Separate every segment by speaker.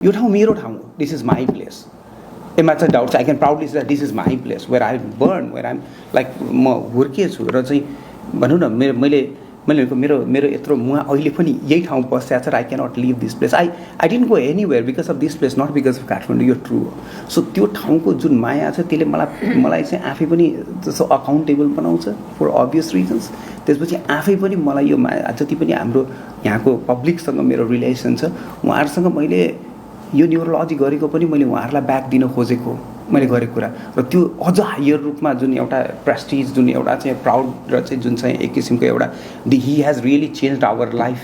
Speaker 1: यो ठाउँ मेरो ठाउँ हो, दिस इज माई प्लेस. एमा चाहिँ doubts I can proudly say this is my place where I born where I'm like म हुर्किएछु र चाहिँ भनौँ न मैले मेरो यत्रो म अहिले पनि यही ठाउँ बसिरहेको छ र I cannot leave this place. I didn't go anywhere because of this place, not because of Kathmandu. यो ट्रु हो. सो त्यो ठाउँको जुन माया छ त्यसले मलाई चाहिँ आफै पनि जस्तो अकाउन्टेबल बनाउँछ फर अभियस रिजन्स. त्यसपछि आफै पनि मलाई यो माया जति पनि हाम्रो यहाँको पब्लिकसँग मेरो रिलेसन छ उहाँहरूसँग मैले यो न्युरोलोजी गरेको पनि मैले उहाँहरूलाई ब्याक दिन खोजेको मैले गरेको कुरा र त्यो अझ हायर रूपमा जुन एउटा प्रेस्टिज जुन एउटा चाहिँ प्राउड र चाहिँ जुन चाहिँ एक किसिमको एउटा he has really change our life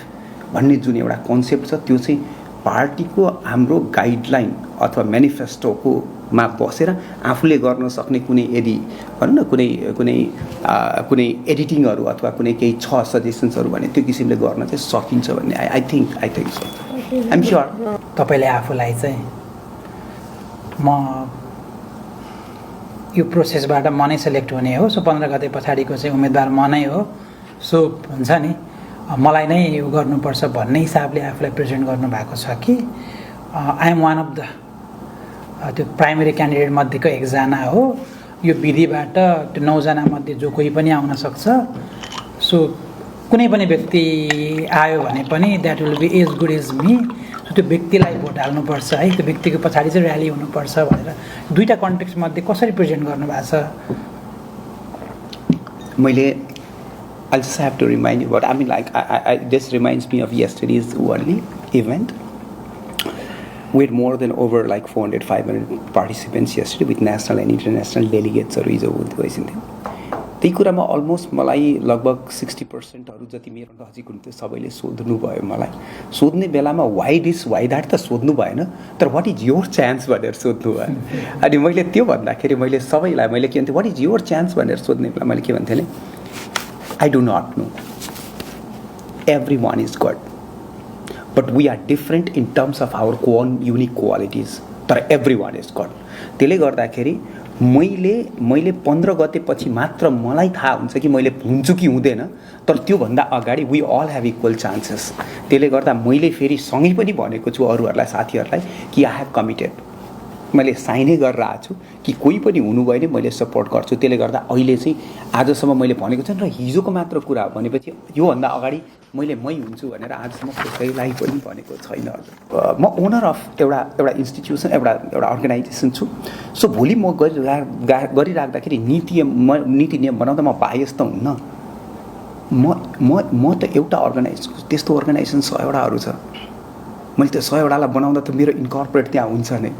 Speaker 1: भन्ने जुन एउटा कन्सेप्ट छ त्यो चाहिँ पार्टीको हाम्रो गाइडलाइन अथवा मेनिफेस्टोको मा बसेर आफूले गर्न सक्ने कुनै यदि भनौँ न कुनै एडिटिङहरू अथवा कुनै केही छ सजेसन्सहरू भने त्यो किसिमले गर्न चाहिँ सकिन्छ भन्ने I think so. I'm sure.
Speaker 2: तपाईँले आफूलाई चाहिँ म यो प्रोसेसबाट म नै सेलेक्ट हुने हो, सो 15 गते पछाडिको चाहिँ उम्मेदवार म नै हो, सो हुन्छ नि मलाई नै यो गर्नुपर्छ भन्ने हिसाबले आफूलाई प्रेजेन्ट गर्नुभएको छ कि I am one of the त्यो प्राइमेरी क्यान्डिडेट मध्येको एकजना हो. यो विधिबाट त्यो 9 जना मध्ये जो कोही पनि आउन सक्छ. सो कुनै पनि व्यक्ति आयो भने पनि that will be as good as me. त्यो व्यक्तिलाई भोट हाल्नुपर्छ है, त्यो व्यक्तिको पछाडि चाहिँ र्याली हुनुपर्छ भनेर दुईवटा कन्टेक्स्ट मध्ये कसरी प्रेजेन्ट गर्नुभएको छ?
Speaker 1: मैले I just have to remind you, but I mean, like, this reminds me of yesterday's Worldly event. We had more than over like 400, 500 participants yesterday with national and international delegates. त्यही कुरामा almost मलाई लगभग 60% जति मेरो नजिक हुन्थ्यो सबैले सोध्नु भयो. मलाई सोध्ने बेलामा वाइ द्याट त सोध्नु भएन, तर वाट इज योर चान्स भनेर सोध्नु भयो. अनि मैले त्यो भन्दाखेरि मैले सबैलाई मैले के भन्थेँ, वाट इज योर चान्स भनेर सोध्ने बेला मैले के भन्थेँ भने I do not know. Everyone is good. But we are different in terms of our own unique qualities. But everyone is good. त्यसले गर्दाखेरि मैले 15 गते पछि मात्र मलाई थाहा हुन्छ कि मैले हुन्छु कि हुँदैन, तर त्योभन्दा अगाडि we all have equal chances. त्यसले गर्दा मैले फेरि सँगै पनि भनेको छु अरूहरूलाई, साथीहरूलाई कि आई हेभ कमिटेड. मैले साइनै गरेर आएको छु कि कोही पनि हुनुभयो भने मैले सपोर्ट गर्छु. त्यसले गर्दा अहिले चाहिँ आजसम्म मैले भनेको छैन र हिजोको मात्र कुरा भनेपछि योभन्दा अगाडि मै हुन्छु भनेर आजसम्म कसैलाई पनि भनेको छैन. म ओनर अफ एउटा इन्स्टिट्युसन एउटा अर्गनाइजेसन छु. सो भोलि म गरिराख्दाखेरि नीति नियम बनाउँदा म बायस त हुन्न. म त एउटा त्यस्तो अर्गनाइजेसन 100वटाहरू छ. मैले त्यो 100वटालाई बनाउँदा त मेरो इन्कर्पोरेट त्यहाँ हुन्छ नै,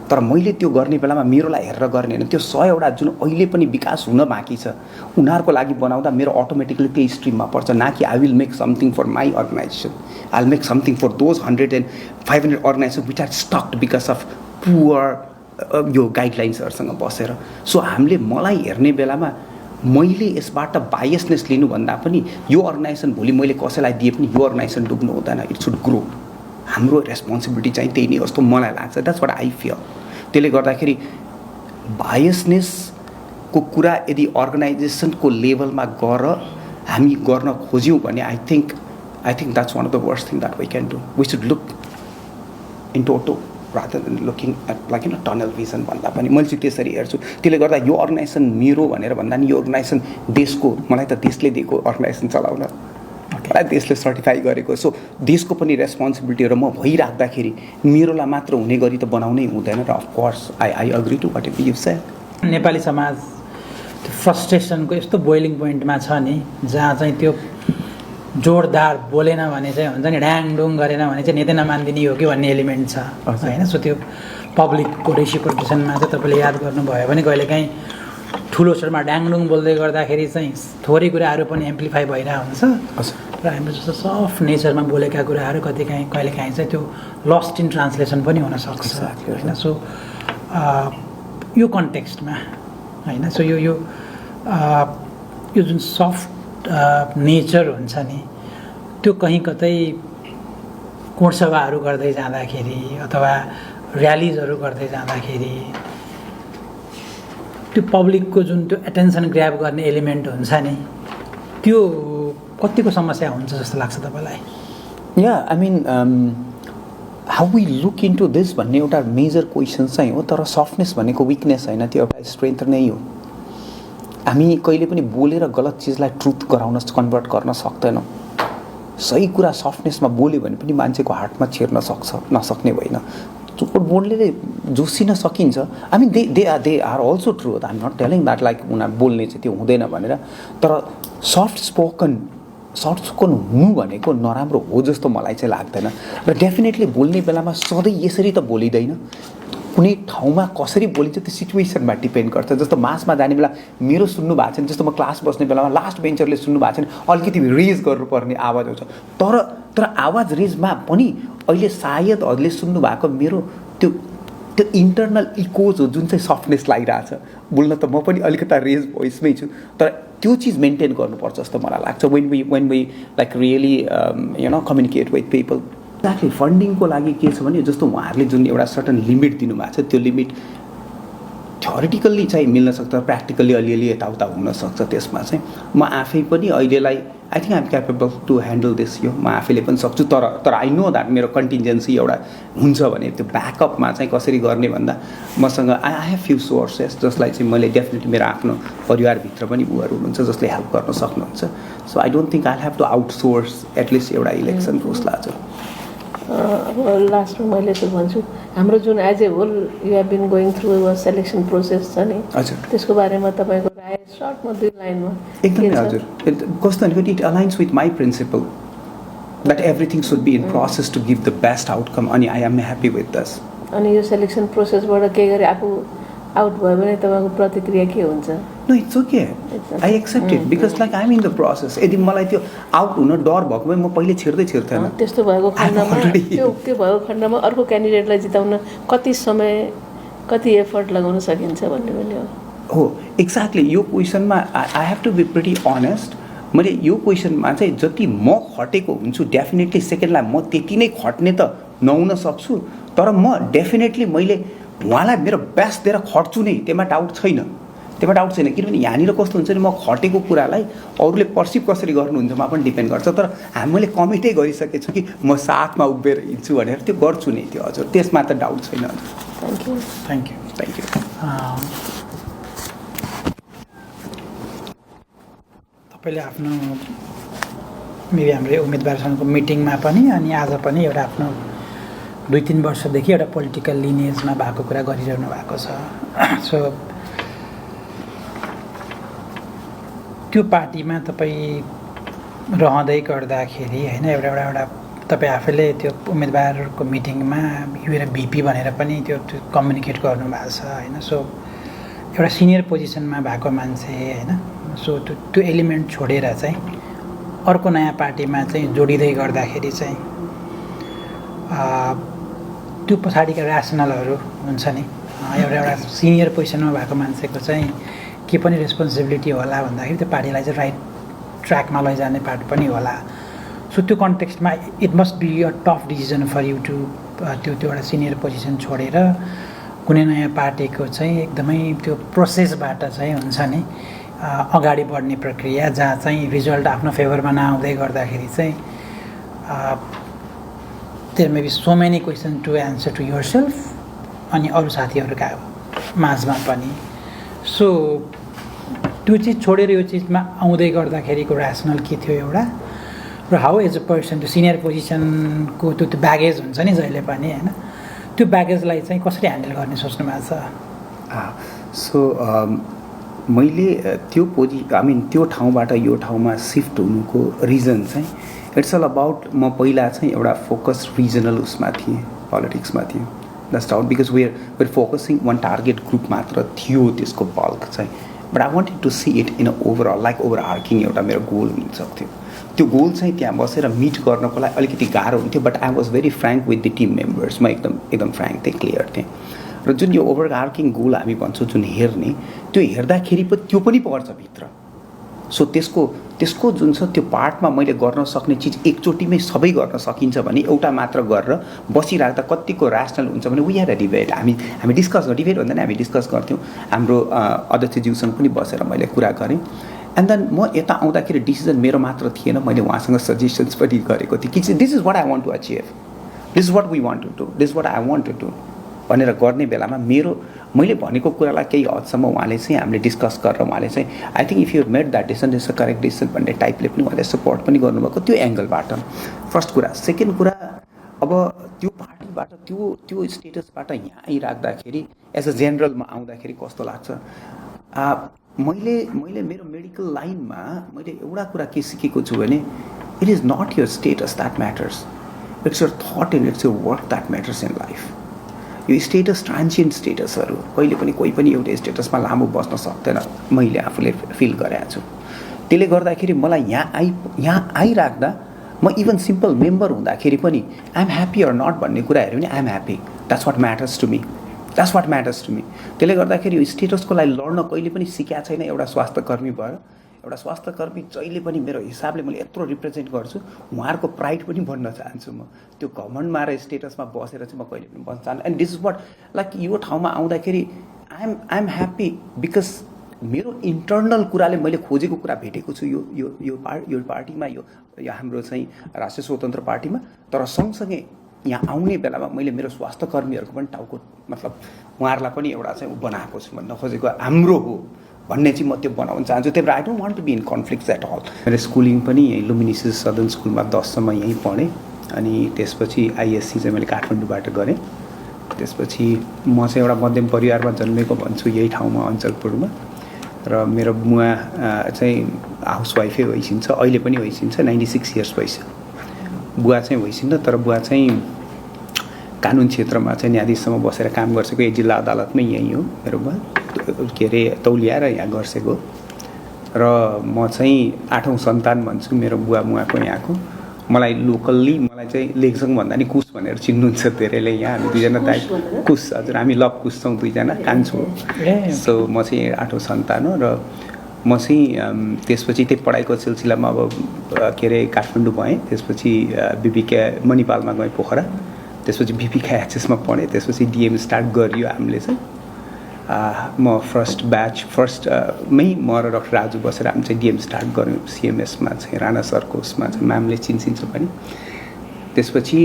Speaker 1: तर मैले त्यो गर्ने बेलामा मेरोलाई हेरेर गर्ने होइन. त्यो 100वटा जुन अहिले पनि विकास हुन बाँकी छ उनीहरूको लागि बनाउँदा मेरो अटोमेटिकली त्यही स्ट्रिममा पर्छ. न कि I will make something for my organisation, I will make something for those 100 and 500 organisation which are stuck because of poor यो गाइडलाइन्सहरूसँग बसेर. सो हामीले मलाई हेर्ने बेलामा मैले यसबाट बायसनेस लिनुभन्दा पनि यो अर्गनाइजेसन भोलि मैले कसैलाई दिए पनि यो अर्गनाइजेसन डुब्नु हुँदैन. It should grow. हाम्रो रेस्पोन्सिबिलिटी चाहिँ त्यही नै जस्तो मलाई लाग्छ. That's what I feel. त्यसले गर्दाखेरि बायसनेसको कुरा यदि अर्गनाइजेसनको लेभलमा गएर हामी गर्न खोज्यौँ भने I think that's one of the worst thing that we can do. We should look in toto rather than looking at like in tunnel vision भन्दा पनि मैले चाहिँ त्यसरी हेर्छु. त्यसले गर्दा यो अर्गनाइजेसन मेरो भनेर भन्दा नि यो अर्गनाइजेसन देशको, मलाई त देशले दिएको अर्गनाइजेसन चलाउन, मलाई देशले सर्टिफाई गरेको. सो देशको पनि रेस्पोन्सिबिलिटी र म भइराख्दाखेरि मेरोलाई मात्र हुने गरी त बनाउनै हुँदैन. र of course I agree to what you said.
Speaker 2: Nepali समाज त्यो फ्रस्ट्रेसनको यस्तो बोइलिङ पोइन्टमा छ नि, जहाँ चाहिँ त्यो जोरदार बोलेन भने चाहिँ हुन्छ नि, ड्याङडुङ गरेन भने चाहिँ नेतै नमानिदिने हो कि भन्ने एलिमेन्ट छ होइन. सो त्यो पब्लिकको रेसिप्रोकेसनमा चाहिँ तपाईँले याद गर्नुभयो भने कहिलेकाहीँ ठुलो स्वरमा ड्याङडुङ बोल्दै गर्दाखेरि चाहिँ थोरै कुराहरू पनि एम्प्लिफाई भइरहेको हुन्छ र हाम्रो जस्तो सफ्ट नेचरमा बोलेका कुराहरू कहिलेकाहीँ चाहिँ त्यो लस्ट इन ट्रान्सलेसन पनि हुनसक्छ होइन. सो यो कन्टेक्स्टमा होइन, सो यो जुन सफ्ट नेचर हुन्छ नि त्यो कहीँ कतै कोणसभाहरू गर्दै जाँदाखेरि अथवा र्यालिजहरू गर्दै जाँदाखेरि त्यो पब्लिकको जुन त्यो एटेन्सन ग्र्याब गर्ने एलिमेन्ट हुन्छ नि त्यो कतिको समस्या हुन्छ जस्तो लाग्छ तपाईँलाई?
Speaker 1: या I mean how we look into this भन्ने एउटा मेजर क्वेसन चाहिँ हो, तर सफ्टनेस भनेको विकनेस होइन, त्यो एउटा स्ट्रेन्थ नै हो। हामी कहिले पनि बोलेर गलत चिजलाई ट्रुथ गराउन कन्भर्ट गर्न सक्दैनौँ। सही कुरा सफ्टनेसमा बोल्यो भने पनि मान्छेको हार्टमा छिर्न सक्छ, नसक्ने होइन। चुपट बोल्नेले जोसिन सकिन्छ। I mean they are also true, I am not telling that like उनीहरू बोल्ने चाहिँ त्यो हुँदैन भनेर, तर सफ्ट स्पोकन हुनु भनेको नराम्रो हो जस्तो मलाई चाहिँ लाग्दैन। र डेफिनेटली बोल्ने बेलामा सधैँ यसरी त बोलिँदैन, कुनै ठाउँमा कसरी बोलिन्छ त्यो सिचुएसनमा डिपेन्ड गर्छ। जस्तो मासमा जाने बेला मेरो सुन्नु भएको छैन, जस्तो म क्लास बस्ने बेलामा लास्ट बेन्चरले सुन्नु भएको छैन, अलिकति रेज गर्नुपर्ने आवाज आउँछ। तर आवाज रेजमा पनि अहिले सायद हजुरले सुन्नु भएको मेरो त्यो इन्टरनल इकोज हो जुन चाहिँ सफ्टनेस लागिरहेछ। बोल्न त म पनि अलिकति रेज भोइसमै छु, तर त्यो चिज मेन्टेन गर्नुपर्छ जस्तो मलाई लाग्छ when we like really communicate with people. Exactly फन्डिङको लागि के छ भने जस्तो उहाँहरूले जुन एउटा सर्टन लिमिट दिनुभएको छ, त्यो लिमिट थ्योरिटिकल्ली चाहिँ मिल्न सक्छ, प्र्याक्टिकल्ली अलिअलि यताउता हुनसक्छ। त्यसमा चाहिँ म आफै पनि अहिलेलाई I think I'm capable to handle this, यो म आफैले पनि सक्छु। तर आई नो द्याट मेरो कन्टिन्जेन्सी एउटा हुन्छ भने त्यो ब्याकअपमा चाहिँ कसरी गर्ने भन्दा मसँग आई हेभ फ्यु सोर्सेस जसलाई चाहिँ मैले डेफिनेटली मेरो आफ्नो परिवारभित्र पनि उहरू हुनुहुन्छ जसले हेल्प गर्न सक्नुहुन्छ। So I don't think I have to outsource at least एउटा इलेक्सनको उसलाई चाहिँ।
Speaker 3: अब लास्टमा मैले चाहिँ भन्छु हाम्रो जुन as a whole you have been going through selection process छ नि, त्यसको बारेमा तपाईँको राय सर्टमा 2 लाइनमा।
Speaker 1: एकदमै हजुर, कस्तो भनेको it aligns with my principle that everything should be in process to give the best outcome, अनि I am happy with this.
Speaker 3: अनि यो सेलेक्सन प्रोसेसबाट केही गरी आफू आउट भयो भने तपाईँको प्रतिक्रिया के हुन्छ?
Speaker 1: No it's okay, I accept it because like I am in the process. यदि मलाई त्यो आउट हुन डर भएको भए म पहिले छिर्दैन।
Speaker 3: त्यस्तो भएको खण्डमा त्यो भएको खण्डमा अर्को क्यान्डिडेटलाई जिताउन कति समय कति एफर्ट लगाउन सकिन्छ भन्ने पनि
Speaker 1: हो। एक्ज्याक्टली यो क्वेसनमा I have to be pretty honest. मैले यो क्वेसनमा चाहिँ जति म खटेको हुन्छु डेफिनेटली सेकेन्डलाई म त्यति नै खट्ने त नहुन सक्छु, तर म डेफिनेटली मैले उहाँलाई मेरो बेस्ट दिएर खट्छु नै, त्यसमा डाउट छैन। किनभने यहाँनिर कस्तो हुन्छ नि, म खटेको कुरालाई अरूले पर्सिभ कसरी गर्नुहुन्छमा पनि डिपेन्ड गर्छ, तर मैले कमिटै गरिसकेको छु कि म साथमा उभिएर हिँड्छु भनेर, त्यो गर्छु नै त्यो हजुर, त्यसमा त डाउट छैन।
Speaker 2: Thank you. तपाईँले आफ्नो मेबी हाम्रो उम्मेदवारसँगको मिटिङमा पनि अनि आज पनि एउटा आफ्नो 2-3 वर्षदेखि एउटा पोलिटिकल लिनेजमा भएको कुरा गरिरहनु भएको छ। सो त्यो पार्टीमा तपाईँ रहँदै गर्दाखेरि होइन एउटा तपाईँ आफैले त्यो उम्मेदवारको मिटिङमा एउटा भिपी भनेर पनि त्यो कम्युनिकेट गर्नुभएको छ होइन। सो एउटा सिनियर पोजिसनमा भएको मान्छे होइन, सो त्यो एलिमेन्ट छोडेर चाहिँ अर्को नयाँ पार्टीमा चाहिँ जोडिँदै गर्दाखेरि चाहिँ त्यो पछाडिका ऱ्यासनलहरू हुन्छ नि, एउटा सिनियर पोजिसनमा भएको मान्छेको चाहिँ के पनि रेस्पोन्सिबिलिटी होला भन्दाखेरि त्यो पार्टीलाई चाहिँ राइट ट्र्याकमा लैजाने पार्ट पनि होला। सो त्यो कन्टेक्स्टमा it must be a tough decision for you to त्यो एउटा सिनियर पोजिसन छोडेर कुनै नयाँ पार्टीको चाहिँ एकदमै त्यो प्रोसेसबाट चाहिँ हुन्छ नि अगाडि बढ्ने प्रक्रिया, जहाँ चाहिँ रिजल्ट आफ्नो फेभरमा नआउँदै गर्दाखेरि चाहिँ there may be so many question to answer to yourself अनि अरू साथीहरूका माझमा पनि। सो त्यो चिज छोडेर यो चिजमा आउँदै गर्दाखेरिको ऱ्यासनल के थियो एउटा, र हाउ एज अ पर्सन त्यो सिनियर पोजिसनको त्यो ब्यागेज हुन्छ नि जहिले पनि होइन, त्यो ब्यागेजलाई चाहिँ कसरी ह्यान्डल गर्ने सोच्नु भएको छ?
Speaker 1: सो मैले त्यो ठाउँबाट यो ठाउँमा सिफ्ट हुनुको रिजन चाहिँ इट्स अल अबाउट म पहिला चाहिँ एउटा फोकस रिजनल उसमा थिएँ, पोलिटिक्समा थिएँ। That's out because we're focusing one target group मात्र थियो त्यसको बल्क चाहिँ, but I wanted to see it in a overall like overarching एउटा मेरो गोल हुनसक्थ्यो। त्यो गोल चाहिँ त्यहाँ बसेर मिट गर्नको लागि अलिकति गाह्रो हुन्थ्यो, but I was very frank with the team members. म एकदम फ्रेङ्क थिएँ, क्लियर थिएँ। र जुन यो ओभर आर्किङ गोल हामी भन्छौँ जुन हेर्ने, त्यो हेर्दाखेरि त्यो पनि पर्छ भित्र। सो त्यसको जुन छ त्यो पार्टमा मैले गर्न सक्ने चिज एकचोटिमै सबै गर्न सकिन्छ भने एउटा मात्र गरेर बसिराख्दा कतिको ऱ्यासनल हुन्छ भने वी ह्याड अ डिबेट। हामी डिस्कस डिबेट भन्दा हामी डिस्कस गर्थ्यौँ। हाम्रो अध्यक्षज्यूसँग पनि बसेर मैले कुरा गरेँ। एन्ड देन म यता आउँदाखेरि डिसिजन मेरो मात्र थिएन, मैले उहाँसँग सजेसन्स पनि गरेको थिएँ कि this is what I want to achieve. This is what we want to do, this is what I want to do भनेर गर्ने बेलामा मैले भनेको कुरालाई केही हदसम्म उहाँले चाहिँ हामीले डिस्कस गरेर उहाँले चाहिँ I think if you made that decision is a correct decision भन्ने टाइपले पनि उहाँले सपोर्ट पनि गर्नुभएको त्यो एङ्गलबाट फर्स्ट कुरा। सेकेन्ड कुरा, अब त्यो पार्टीबाट त्यो स्टेटसबाट यहाँ आइराख्दाखेरि एज अ जेनरलमा आउँदाखेरि कस्तो लाग्छ, मैले मेरो मेडिकल लाइनमा मैले एउटा कुरा के सिकेको छु भने it is not your status that matters, it's your thought and it's your work that matters in life. यो स्टेटस ट्रान्सियन्ट स्टेटसहरू कहिले पनि कोही पनि एउटा स्टेटसमा लामो बस्न सक्दैन, मैले आफूले फिल गरेको छु। त्यसले गर्दाखेरि मलाई यहाँ आइराख्दा म इभन सिम्पल मेम्बर हुँदाखेरि पनि I am happy or not भन्ने कुरा हेऱ्यो भने I am happy, that's what matters to me, that's what matters to me. त्यसले गर्दाखेरि यो स्टेटसको लागि लड्न कहिले पनि सिकेको छैन। एउटा स्वास्थ्यकर्मी भएर एउटा स्वास्थ्यकर्मी जहिले पनि मेरो हिसाबले मैले यत्रो रिप्रेजेन्ट गर्छु, उहाँहरूको प्राइड पनि बन्न चाहन्छु म। त्यो घमण्डमा र स्टेटसमा बसेर चाहिँ म कहिले पनि बस्न चाहन्छु। And this is what like यो ठाउँमा आउँदाखेरि आई एम ह्याप्पी बिकज मेरो इन्टर्नल कुराले मैले खोजेको कुरा भेटेको छु यो पार्टीमा, यो हाम्रो चाहिँ राष्ट्रिय स्वतन्त्र पार्टीमा। तर सँगसँगै यहाँ आउने बेलामा मैले मेरो स्वास्थ्यकर्मीहरूको पनि टाउको मतलब उहाँहरूलाई पनि एउटा चाहिँ बनाएको छु, भन्न खोजेको हाम्रो हो भन्ने चाहिँ म त्यो बनाउन चाहन्छु। त्यही भएर I don't want to be in conflicts at all. मेरो स्कुलिङ पनि यहीँ लुमिनिसिस सदन स्कुलमा 10सम्म यहीँ पढेँ, अनि त्यसपछि आइएससी चाहिँ मैले काठमाडौँबाट गरेँ। त्यसपछि म चाहिँ एउटा मध्यम परिवारमा जन्मेको भन्छु यही ठाउँमा अञ्चलपुरमा, र मेरो बुवा चाहिँ हाउसवाइफै भइसिन्छ, अहिले पनि भइसिन्छ, 96 इयर्स भइसक्यो। बुवा चाहिँ भइसिन्न, तर बुवा चाहिँ कानुन क्षेत्रमा चाहिँ न्यायाधीशसम्म बसेर काम गर्छको, यही जिल्ला अदालतमै यहीँ हो मेरो बुवा, के अरे तौलिया र यहाँ गर्छेको। र म चाहिँ 8औं सन्तान भन्छु मेरो बुवा मुवाको यहाँको। मलाई लोकल्ली मलाई चाहिँ लेखसङ भन्दा नि कुश भनेर चिन्नुहुन्छ धेरैले यहाँ। हामी दुईजना दाइ कुश, हजुर हामी लभ कुश छौँ दुईजना, कान्छो हो। सो म चाहिँ 8औं सन्तान हो। र म चाहिँ त्यसपछि त्यही पढाइको सिलसिलामा अब के अरे काठमाडौँ भएँ, त्यसपछि बिबिके मणिपालमा गएँ पोखरा, त्यसपछि बिबिके एचएसमा पढेँ, त्यसपछि डिएम स्टार्ट गरियो हामीले चाहिँ। म फर्स्टमै म र डक्टर राजु बसेर हामी चाहिँ डिएम स्टार्ट गऱ्यौँ सिएमएसमा चाहिँ, राणा सरको उसमा चाहिँ, म्यामले चिन्छ पनि। त्यसपछि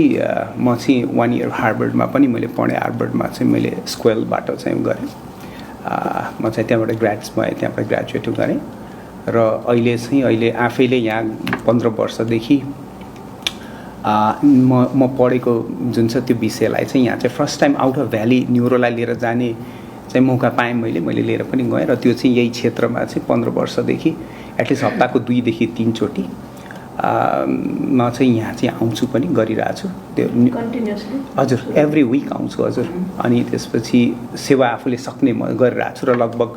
Speaker 1: म चाहिँ 1 इयर हार्वर्डमा पनि मैले पढेँ, हार्वर्डमा चाहिँ मैले स्क्वेलबाट चाहिँ गरेँ, म चाहिँ त्यहाँबाट भएँ, त्यहाँबाट ग्रेजुएट गरेँ। र अहिले आफैले यहाँ 15 वर्षदेखि म पढेको जुन छ त्यो विषयलाई चाहिँ यहाँ चाहिँ first time out of valley न्युरोलाई लिएर जाने चाहिँ मौका पाएँ मैले लिएर पनि गएँ। र त्यो चाहिँ यही क्षेत्रमा चाहिँ 15 वर्षदेखि एटलिस्ट हप्ताको 2 देखि 3 चोटि म चाहिँ यहाँ चाहिँ आउँछु पनि, गरिरहेको छु त्यो
Speaker 3: कन्टिन्युअसली।
Speaker 1: हजुर, एभ्री विक आउँछु हजुर। अनि त्यसपछि सेवा आफूले सक्ने म गरिरहेको छु, र लगभग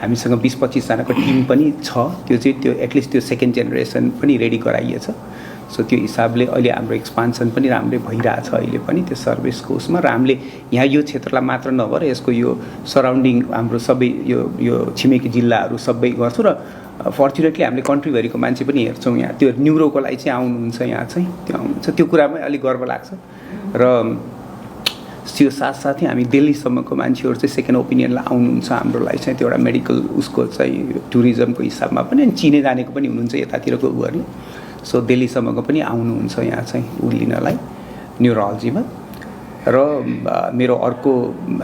Speaker 1: हामीसँग 20-25 जनाको टिम पनि छ। त्यो चाहिँ त्यो एटलिस्ट त्यो सेकेन्ड जेनेरेसन पनि रेडी गराइएछ। सो त्यो हिसाबले अहिले हाम्रो एक्सपान्सन पनि राम्रै भइरहेछ अहिले पनि त्यो सर्भिसको उसमा। र हामीले यहाँ यो क्षेत्रलाई मात्र नभएर यसको यो सराउन्डिङ हाम्रो सबै यो छिमेकी जिल्लाहरू सबै गर्छौँ। र फर्चुनेटली हामीले कन्ट्रीभरिको मान्छे पनि हेर्छौँ यहाँ, त्यो न्युरोको लागि चाहिँ आउनुहुन्छ यहाँ चाहिँ, त्यो आउनुहुन्छ, त्यो कुरामै अलिक गर्व लाग्छ। र त्यो साथसाथै हामी दिल्लीसम्मको मान्छेहरू चाहिँ सेकेन्ड ओपिनियनलाई आउनुहुन्छ हाम्रो लागि चाहिँ, त्यो एउटा मेडिकल उसको चाहिँ टुरिज्मको हिसाबमा पनि, अनि चिने जानेको पनि हुनुहुन्छ यतातिरको उहरूले। सो दिल्लीसम्मको पनि आउनुहुन्छ यहाँ चाहिँ उ लिनलाई न्युरोलोजीमा। र मेरो अर्को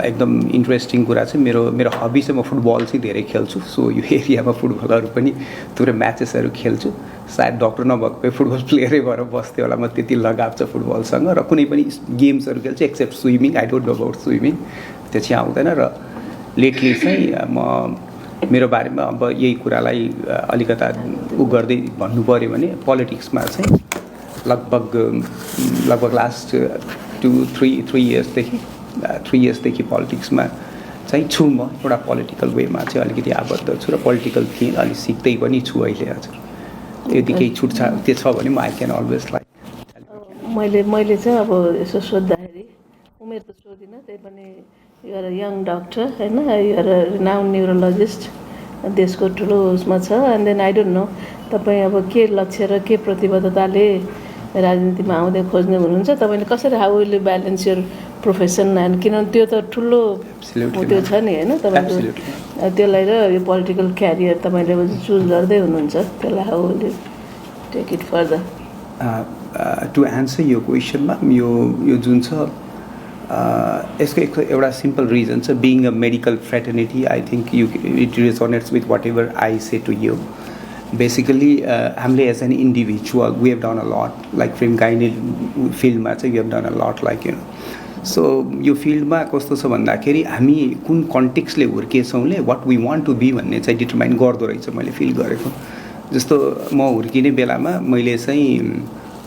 Speaker 1: एकदम इन्ट्रेस्टिङ कुरा चाहिँ मेरो हबी चाहिँ म फुटबल चाहिँ धेरै खेल्छु। सो यो एरियामा फुटबलहरू पनि थुप्रै म्याचेसहरू खेल्छु। सायद डक्टर नभएको फुटबल प्लेयरै भएर बस्थ्यो होला, म त्यति लगाव छ फुटबलसँग। र कुनै पनि गेम्सहरू खेल्छु except swimming, I don't know about swimming, त्यो चाहिँ आउँदैन। र लेटली चाहिँ म मेरो बारेमा अब यही कुरालाई अलिकता गर्दै भन्नु पऱ्यो भने पोलिटिक्समा चाहिँ लगभग लास्ट 2-3 इयर्सदेखि पोलिटिक्समा चाहिँ छु म। एउटा पोलिटिकल वेमा चाहिँ अलिकति आबद्ध छु, र पोलिटिकल थिएँ अनि सिक्दै पनि छु अहिले हजुर। यदि केही छुट त्यो छ भने म आई क्यान अलवेज लाइक।
Speaker 3: मैले चाहिँ अब यसो सोद्धाखेरि उमेर त सोधिनँ, त्यही पनि you are a young doctor होइन, you are a renowned neurologist, देशको ठुलो उसमा छ। And then I don't know तपाईँ अब के लक्ष्य र के प्रतिबद्धताले राजनीतिमा आउँदै खोज्ने हुनुहुन्छ, तपाईँले कसरी how will you balance your profession and, किनभने त्यो त ठुलो त्यो छ नि होइन तपाईँको, त्यसलाई र यो पोलिटिकल क्यारियर तपाईँले चुज गर्दै हुनुहुन्छ, त्यसलाई how will you take it further.
Speaker 1: To answer यो क्वेसनमा यो जुन छ यसको एउटा सिम्पल रिजन छ being a medical fraternity I think it resonates with whatever I say to you basically हामीले as an individual we have done a lot like from gynae फिल्डमा चाहिँ we have done a lot like so यो फिल्डमा कस्तो छ भन्दाखेरि हामी कुन कन्टेक्स्टले हुर्केछौँले what we want to be भन्ने चाहिँ डिटरमाइन गर्दो रहेछ मैले फिल गरेको जस्तो म हुर्किने बेलामा मैले चाहिँ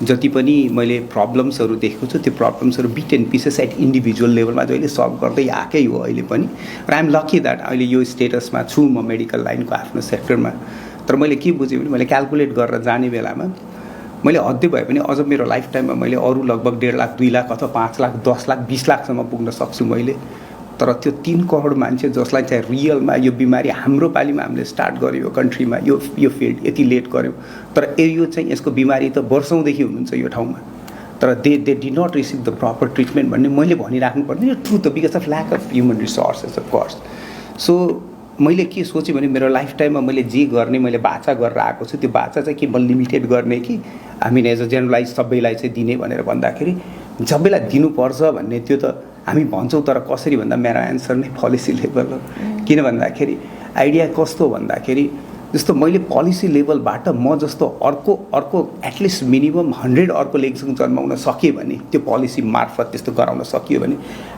Speaker 1: जति पनि मैले प्रब्लम्सहरू देखेको छु त्यो प्रब्लम्सहरू bit and pieces at individual लेभलमा जहिले सल्भ गर्दै आएकै हो अहिले पनि र आइएम लकी द्याट अहिले यो स्टेटसमा छु म मेडिकल लाइनको आफ्नो सेक्टरमा तर मैले के बुझेँ भने मैले क्यालकुलेट गरेर जाने बेलामा मैले हद्दै भए पनि अझ मेरो लाइफ टाइममा मैले अरू लगभग 1.5 लाख 2 लाख अथवा 5 लाख 10 लाख 20 लाखसम्म पुग्न सक्छु मैले तर त्यो 3 करोड मान्छे जसलाई चाहिँ रियलमा यो बिमारी हाम्रो पालिमा हामीले स्टार्ट गर्यो कन्ट्रीमा यो फिल्ड यति लेट गऱ्यौँ तर यो चाहिँ यसको बिमारी त वर्षौँदेखि हुनुहुन्छ यो ठाउँमा तर they did not receive the proper treatment भन्ने मैले भनिराख्नु पर्दैन यो ट्रुथ हो because of lack of human resources of course so मैले के सोचेँ भने मेरो लाइफ टाइममा मैले जे गर्ने मैले बाचा गरेर आएको छु त्यो बाचा चाहिँ के म लिमिटेड गर्ने कि हामी एज अ जेनरलाइज सबैलाई चाहिँ दिने भनेर भन्दाखेरि सबैलाई दिनुपर्छ भन्ने त्यो त हामी भन्छौँ तर कसरी भन्दा मेरो एन्सर नै पोलिसी लेभल हो किन भन्दाखेरि आइडिया कस्तो भन्दाखेरि जस्तो मैले पोलिसी लेभलबाट म जस्तो अर्को एटलिस्ट मिनिमम 100 अर्को लेखसँग जन्माउन सकेँ भने त्यो पोलिसी मार्फत त्यस्तो गराउन सकियो भने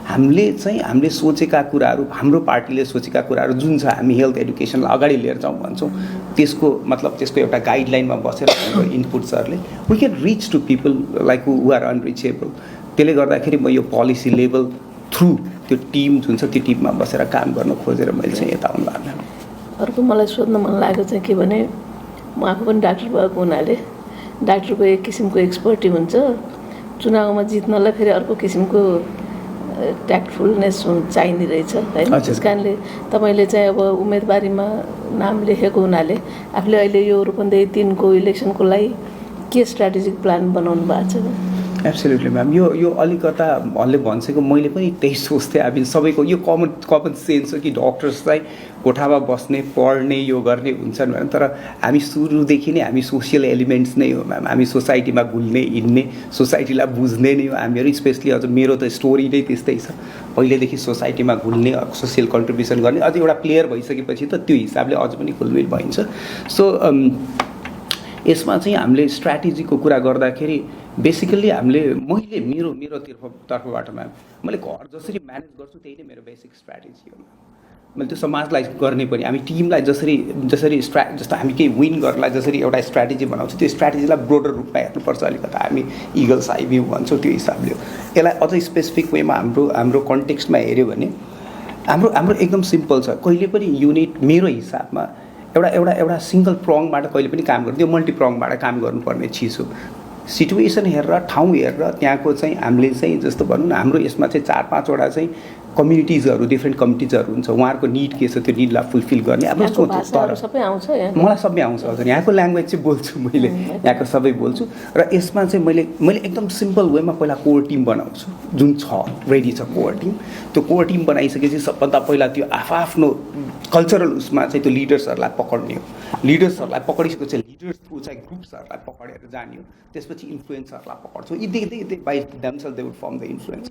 Speaker 1: हामीले सोचेका कुराहरू हाम्रो पार्टीले सोचेका कुराहरू जुन छ हामी हेल्थ एडुकेसनलाई अगाडि लिएर जाउँ भन्छौँ त्यसको मतलब त्यसको एउटा गाइडलाइनमा बसेर हाम्रो इनपुट्सहरूले we can reach to people like who are unreachable त्यसले गर्दाखेरि म यो पोलिसी लेभल थ्रु त्यो टिम जुन छ त्यो टिममा बसेर काम गर्न खोजेर मैले चाहिँ यता आउनु लाग्यो
Speaker 3: अर्को मलाई सोध्न मन लागेको चाहिँ के भने म आफू पनि डाक्टर भएको हुनाले डाक्टरको एक किसिमको एक्सपर्टी हुन्छ चुनावमा जित्नलाई फेरि अर्को किसिमको ट्याक्टफुलनेस चाहिने रहेछ होइन त्यस कारणले तपाईँले चाहिँ अब उम्मेदवारीमा नाम लेखेको हुनाले आफूले अहिले यो रूपन्देही 3 को इलेक्सनको लागि के स्ट्राटेजिक प्लान बनाउनु भएको छ
Speaker 1: एब्सोल्युटली म्याम यो अलिकता हल्ले भन्छेको मैले पनि त्यही सोच्थेँ अब सबैको यो कमन सेन्स हो कि डक्टर्स चाहिँ कोठामा बस्ने पढ्ने यो गर्ने हुन्छन् भने तर हामी सुरुदेखि नै हामी सोसियल एलिमेन्ट्स नै हो म्याम हामी सोसाइटीमा घुल्ने हिँड्ने सोसाइटीलाई बुझ्ने नै हो हामीहरू स्पेसली अझ मेरो त स्टोरी नै त्यस्तै छ पहिलेदेखि सोसाइटीमा घुल्ने सोसियल कन्ट्रिब्युसन गर्ने अझ एउटा प्लेयर भइसकेपछि त त्यो हिसाबले अझ पनि घुलमिल भइन्छ सो यसमा चाहिँ हामीले स्ट्राटेजीको कुरा गर्दाखेरि बेसिकली हामीले मैले मेरो तर्फबाट म्याम मैले घर जसरी म्यानेज गर्छु त्यही नै मेरो बेसिक स्ट्राटेजी हो मैले त्यो समाजलाई गर्ने पनि हामी टिमलाई जस्तो हामी केही विन गर्नलाई जसरी एउटा स्ट्राटेजी बनाउँछौँ त्यो स्ट्राटेजीलाई ब्रोडर रूपमा हेर्नुपर्छ अलिकता हामी इगल्स आई भ्यू भन्छौँ त्यो हिसाबले यसलाई अझै स्पेसिफिक वेमा हाम्रो कन्टेक्स्टमा हेऱ्यो भने हाम्रो एकदम सिम्पल छ कहिले पनि युनिट मेरो हिसाबमा एउटा सिङ्गल प्रङबाट कहिले पनि काम गर्नु त्यो मल्टी प्रङबाट काम गर्नुपर्ने चिज हो सिचुएसन हेरेर ठाउँ हेरेर त्यहाँको चाहिँ हामीले चाहिँ जस्तो भनौँ न हाम्रो यसमा चाहिँ 4-5 चाहिँ कम्युनिटिजहरू डिफ्रेन्ट कम्युनिटिजहरू हुन्छ उहाँहरूको निड के छ त्यो निडलाई फुलफिल गर्ने आफ्नो सोच तर
Speaker 3: सबै आउँछ
Speaker 1: मलाई सबै आउँछ हजुर यहाँको ल्याङ्ग्वेज चाहिँ बोल्छु मैले यहाँको सबै बोल्छु र यसमा चाहिँ मैले एकदम सिम्पल वेमा पहिला कोर टिम बनाउँछु जुन छ रेडी छ कोर टिम त्यो कोर टिम बनाइसकेपछि सबभन्दा पहिला त्यो आफ्नो कल्चरल उसमा चाहिँ त्यो लिडर्सहरूलाई पक्ड्ने हो लिडर्सहरूलाई पक्डिसकेपछि लिडर्स थ्रु चाहिँ ग्रुप्सहरूलाई पक्डेर जाने हो त्यसपछि इन्फ्लुएन्सरलाई पक्ड्छौँ यदि by themselves they would form the influence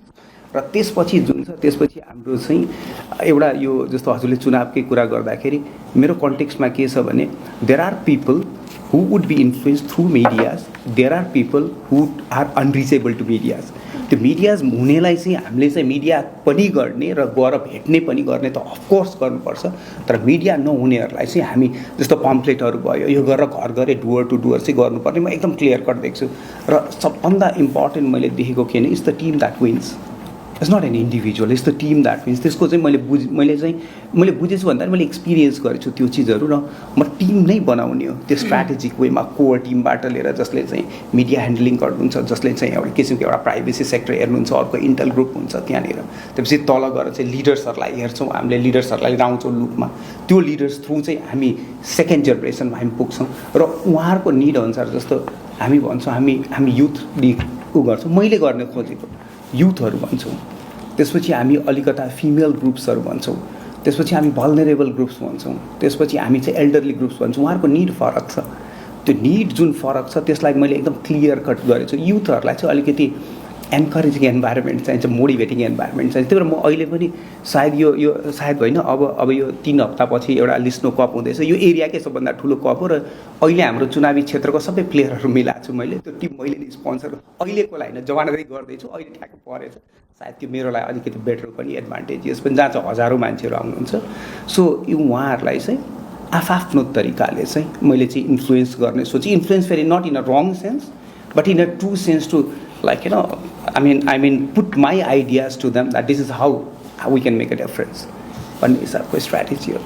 Speaker 1: र त्यसपछि जुन छ त्यसपछि हाम्रो चाहिँ एउटा यो जस्तो हजुरले चुनावकै कुरा गर्दाखेरि मेरो कन्टेक्स्टमा के छ भने there are people who would be influence through medias there are people who are unreachable to medias त्यो मिडियाज हुनेलाई चाहिँ हामीले चाहिँ मिडिया पनि गर्ने र गएर भेट्ने पनि गर्ने त अफकोर्स गर्नुपर्छ तर मिडिया नहुनेहरूलाई चाहिँ हामी जस्तो पम्फलेटहरू भयो यो गरेर घर गरे डुवर टु डुवर चाहिँ गर्नुपर्ने म एकदम क्लियर कट देख्छु र सबभन्दा इम्पोर्टेन्ट मैले देखेको के भने it's the team that wins it's not an individual it's the team that wins त्यसको चाहिँ मैले बुझेछु भन्दा मैले एक्सपिरियन्स गरेछु त्यो चिजहरू र म टिम नै बनाउने हो त्यो स्ट्राटेजिक वेमा कोर टिमबाट लिएर जसले चाहिँ मिडिया ह्यान्डलिङ गर्नुहुन्छ जसले चाहिँ एउटा किसिमको एउटा प्राइभेसी सेक्टर हेर्नुहुन्छ अर्को इन्टल ग्रुप हुन्छ त्यहाँनिर त्यसपछि तल गएर चाहिँ लिडर्सहरूलाई हेर्छौँ हामीले लिडर्सहरूलाई लाउँछौँ लुपमा त्यो लिडर्स थ्रु चाहिँ हामी सेकेन्ड जेनेरेसनमा हामी पुग्छौँ र उहाँहरूको निड अनुसार जस्तो हामी भन्छौँ हामी युथ उ गर्छौँ मैले गर्ने खोजेको युथहरू भन्छौँ त्यसपछि हामी अलिकता फिमेल ग्रुप्सहरू भन्छौँ त्यसपछि हामी भल्नरेबल ग्रुप्स भन्छौँ त्यसपछि हामी चाहिँ एल्डरली ग्रुप्स भन्छौँ उहाँहरूको निड फरक छ त्यो निड जुन फरक छ त्यसलाई मैले एकदम क्लियर कट गरेको छु। युथहरूलाई चाहिँ अलिकति एन्करेजिङ एन्भाइरोमेन्ट चाहिन्छ, मोटिभेटिङ एन्भाइरोमेन्ट चाहिन्छ। त्यही भएर म अहिले पनि सायद यो सायद होइन, अब यो 3 हप्तापछि एउटा लिस्नो कप हुँदैछ। यो एरियाकै सबभन्दा ठुलो कप हो र अहिले हाम्रो चुनावी क्षेत्रको सबै प्लेयरहरू मिलाएको छु मैले। त्यो टिम मैले नै स्पोन्सर अहिलेको लागि होइन, जमानादै गर्दैछु। अहिले ठ्याक्क परेछ, सायद त्यो मेरो लागि अलिकति बेटर पनि एडभान्टेजेस पनि, जहाँ चाहिँ हजारौँ मान्छेहरू आउनुहुन्छ। सो यो उहाँहरूलाई चाहिँ आफ्नो तरिकाले चाहिँ मैले चाहिँ इन्फ्लुएन्स गर्ने सोचेँ। इन्फ्लुएन्स फेरि not in a wrong sense but in a true sense to like I mean put my ideas to them that this is how we can make a difference भन्ने हिसाबको स्ट्राटेजी हो।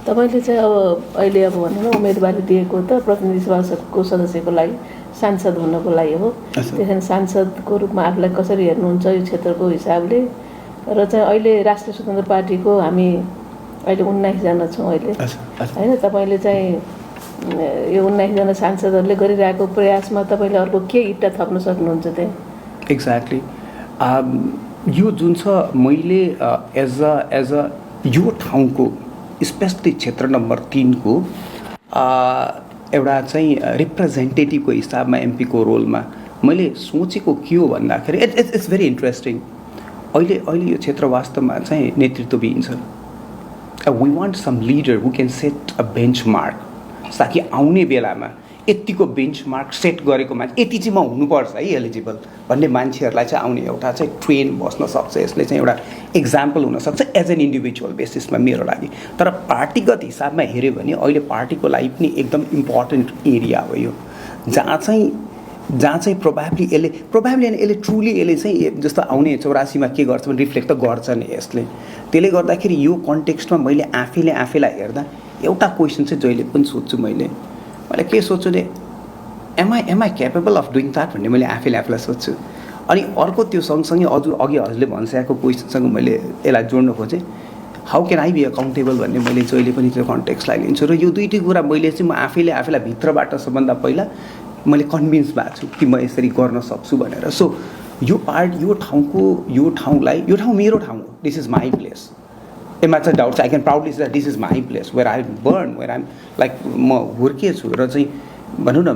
Speaker 3: तपाईँले चाहिँ अब अहिले अब भनौँ न उम्मेदवारी दिएको त प्रतिनिधि सभाको सदस्यको लागि, सांसद हुनको लागि हो। त्यसरी सांसदको रूपमा आफूलाई कसरी हेर्नुहुन्छ यो क्षेत्रको हिसाबले? र चाहिँ अहिले राष्ट्रिय स्वतन्त्र पार्टीको हामी अहिले 19 जना छौँ अहिले, होइन? तपाईँले चाहिँ यो 19 जना सांसदहरूले गरिरहेको प्रयासमा तपाईँले अर्को के इट्टा थप्न सक्नुहुन्छ त्यहाँ?
Speaker 1: एक्ज्याक्टली यो जुन छ मैले एज अ यो ठाउँको स्पेसली क्षेत्र नम्बर 3 को एउटा चाहिँ रिप्रेजेन्टेटिभको हिसाबमा एमपीको रोलमा मैले सोचेको के हो भन्दाखेरि इट्स भेरी इन्ट्रेस्टिङ। अहिले यो क्षेत्र वास्तवमा चाहिँ नेतृत्वविहीन छ। We want some leader who can set a benchmark, ताकि आउने बेलामा यतिको बेन्चमार्क सेट गरेको मान्छे यति चाहिँ म हुनुपर्छ है एलिजिबल भन्ने मान्छेहरूलाई चाहिँ आउने एउटा चाहिँ ट्रेन बस्न सक्छ। यसले चाहिँ एउटा इक्जाम्पल हुनसक्छ एज एन इन्डिभिजुअल बेसिसमा मेरो लागि। तर पार्टीगत हिसाबमा हेऱ्यो भने अहिले पार्टीको लागि पनि एकदम इम्पोर्टेन्ट एरिया हो यो, जहाँ चाहिँ प्रोभाब्ली ट्रुली यसले चाहिँ जस्तो आउने 84मा के गर्छ भने रिफ्लेक्ट त गर्छ नि यसले। त्यसले गर्दाखेरि यो कन्टेक्स्टमा मैले आफैलाई हेर्दा एउटा क्वेसन चाहिँ जहिले पनि सोध्छु मैले के सोध्छु भने am I capable of doing that भन्ने मैले आफैलाई सोध्छु। अनि अर्को त्यो सँगसँगै अघि हजुरले भनिसकेको क्वेसनसँग मैले यसलाई जोड्न खोजेँ, how can I be accountable भन्ने मैले जहिले पनि त्यो कन्टेक्स्टलाई लिन्छु। र यो दुईटै कुरा मैले चाहिँ म आफैलाई भित्रबाट सबभन्दा पहिला मैले कन्भिन्स भएको छु कि म यसरी गर्न सक्छु भनेर। सो यो ठाउँ मेरो ठाउँ हो, this is my place. Imagine doubts, I can proudly say that this is my place where I burn, where I'm like म हुर्किएछु र चाहिँ भनौँ न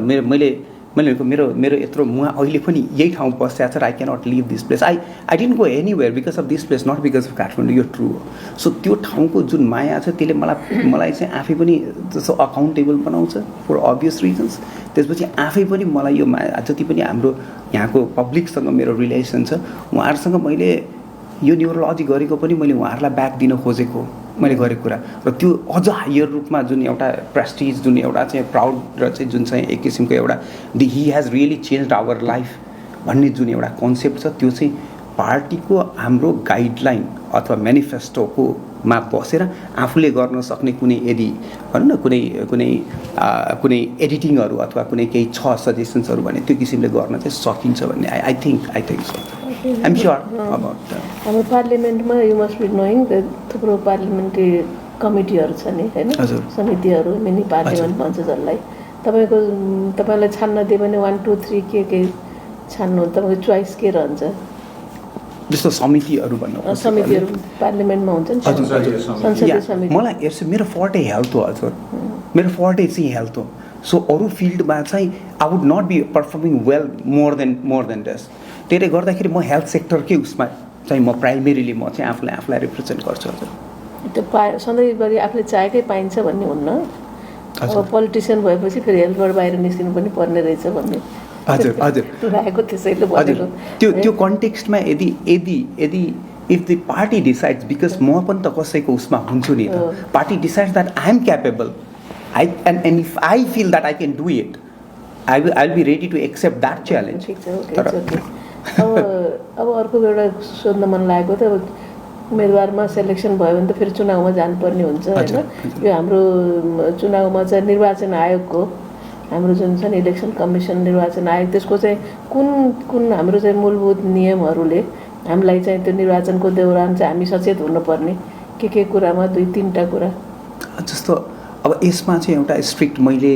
Speaker 1: मेरो यत्रो म अहिले पनि यही ठाउँ बसिरहेको छ र I cannot leave this place. I didn't go anywhere because of this place, not because of Kathmandu. यो ट्रु हो। सो त्यो ठाउँको जुन माया छ त्यसले मलाई चाहिँ आफै पनि जस्तो अकाउन्टेबल बनाउँछ फर अभियस रिजन्स। त्यसपछि आफै पनि मलाई यो माया, जति पनि हाम्रो यहाँको पब्लिकसँग मेरो रिलेसन छ उहाँहरूसँग मैले यो न्युरोलोजी गरेको पनि मैले उहाँहरूलाई ब्याक दिन खोजेको मैले गरेको कुरा, र त्यो अझ हायर रूपमा जुन एउटा प्रेस्टिज, जुन एउटा चाहिँ प्राउड र चाहिँ जुन चाहिँ एक किसिमको एउटा he has really change our life भन्ने जुन एउटा कन्सेप्ट छ, त्यो चाहिँ पार्टीको हाम्रो गाइडलाइन अथवा मेनिफेस्टोको मा बसेर आफूले गर्न सक्ने कुनै यदि भनौँ न कुनै एडिटिङहरू अथवा कुनै केही छ सजेसन्सहरू भने त्यो किसिमले गर्न चाहिँ सकिन्छ भन्ने I think so. I'm sure about that.
Speaker 3: हाम्रो पार्लियामेन्टमा यु मस्ट बी नोइङ थुप्रो पार्लियामेन्ट्री कमिटीहरू छ नि, होइन? समितिहरू, मिनी पार्लियामेन्ट भन्छ जसलाई। तपाईँलाई छान्न दियो भने 1 2 3 के छान्नु, तपाईँको चोइस के रहन्छ?
Speaker 1: जस्तो समितिहरू भन्नु,
Speaker 3: समितिहरू पार्लियामेन्टमा हुन्छ नि, संसदीय समिति।
Speaker 1: मलाई मेरो फोर्टे हेल्थ हो हजुर, मेरो फोर्टे चाहिँ हेल्थ हो। सो अरू फिल्डमा चाहिँ I would not be performing well more than this. त्यसले गर्दाखेरि म हेल्थ सेक्टरकै उसमा चाहिँ म प्राइमेरीली म चाहिँ आफूलाई रिप्रेजेन्ट गर्छु हजुर।
Speaker 3: त्यो सधैँभरि आफूले चाहेकै पाइन्छ भन्ने हुन्न। अब पोलिटिसियन भएपछि फेरि हेल्थबाट बाहिर निस्किनु पनि पर्ने रहेछ भन्ने
Speaker 1: हजुर
Speaker 3: राखेको त्यसैले भनेको।
Speaker 1: त्यो कन्टेक्स्टमा यदि if the party decides, because म पनि त कसैको उसमा हुन्छु नि त, party decides that I am capable and if I feel that I can do it, I will be ready to accept that challenge.
Speaker 3: ठिक छ, अब अर्को एउटा सोध्न मन लागेको त, अब उम्मेदवारमा सेलेक्सन भयो भने त फेरि चुनावमा जानुपर्ने हुन्छ, होइन? यो हाम्रो चुनावमा चाहिँ निर्वाचन आयोगको, हाम्रो जुन छ नि इलेक्सन कमिसन, निर्वाचन आयोग, त्यसको चाहिँ कुन हाम्रो चाहिँ मूलभूत नियमहरूले हामीलाई चाहिँ त्यो निर्वाचनको दौरान चाहिँ हामी सचेत हुनुपर्ने के कुरामा 2-3टा कुरा?
Speaker 1: जस्तो अब यसमा चाहिँ एउटा स्ट्रिक्ट मैले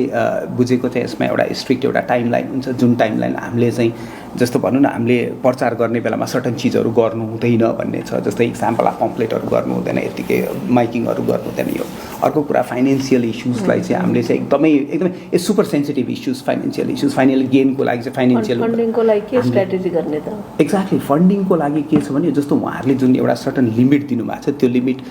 Speaker 1: बुझेको चाहिँ यसमा एउटा स्ट्रिक्ट एउटा टाइमलाइन हुन्छ, जुन टाइमलाइन हामीले चाहिँ जस्तो भनौँ न हामीले प्रचार गर्ने बेलामा सर्टन चिजहरू गर्नु हुँदैन भन्ने छ। जस्तै इक्जाम्पल पम्पलेटहरू गर्नु हुँदैन, यत्तिकै माइकिङहरू गर्नु हुँदैन। यो अर्को कुरा फाइनेन्सियल इस्युजलाई चाहिँ हामीले चाहिँ एकदमै super sensitive issues, financial issues, final गेनको लागि चाहिँ फाइनेन्सियल
Speaker 3: फन्डिङको लागि के स्ट्राटेजी गर्ने त?
Speaker 1: एक्ज्याक्टली फन्डिङको लागि के छ भने जस्तो उहाँहरूले जुन एउटा सर्टन लिमिट दिनुभएको छ त्यो लिमिट